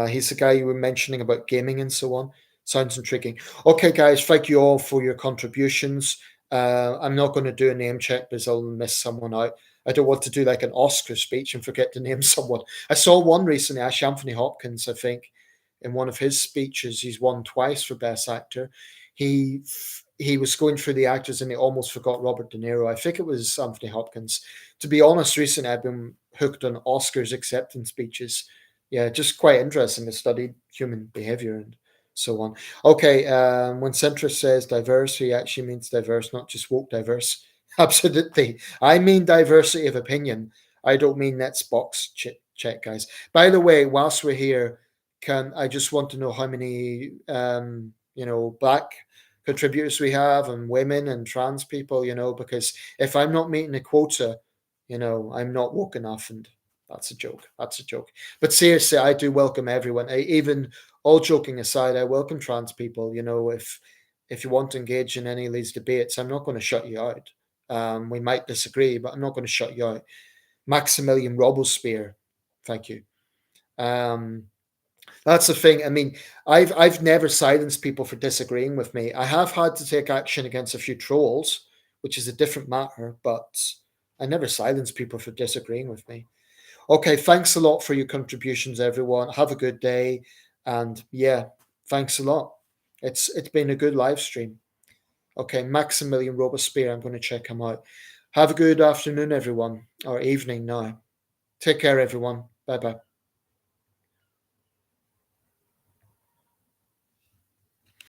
He's the guy you were mentioning about gaming and so on. Sounds intriguing. Okay, guys, thank you all for your contributions. I'm not going to do a name check because I'll miss someone out. I don't want to do like an Oscar speech and forget to name someone. I saw one recently, Anthony Hopkins, I think, in one of his speeches. He's won twice for Best Actor. He he was going through the actors and he almost forgot Robert De Niro. I think it was Anthony Hopkins. To be honest, recently I've been hooked on Oscars acceptance speeches. Yeah, just quite interesting to study human behavior and so on. Okay, when centrist says diverse, he actually means diverse, not just woke diverse. Absolutely. I mean diversity of opinion. I don't mean next box check, guys. By the way, whilst we're here, can I just want to know how many black contributors we have and women and trans people, because if I'm not meeting a quota, I'm not woke enough, and that's a joke. That's a joke. But seriously, I do welcome everyone. Even all joking aside, I welcome trans people. If you want to engage in any of these debates, I'm not going to shut you out. We might disagree, but I'm not going to shut you out. Maximilian Robespierre, thank you. That's the thing. I mean, I've never silenced people for disagreeing with me. I have had to take action against a few trolls, which is a different matter, but I never silence people for disagreeing with me. Okay, thanks a lot for your contributions, everyone. Have a good day. And yeah, thanks a lot. It's been a good live stream. Okay, Maximilian Robespierre. I'm going to check him out. Have a good afternoon, everyone, or evening now. Take care, everyone. Bye bye.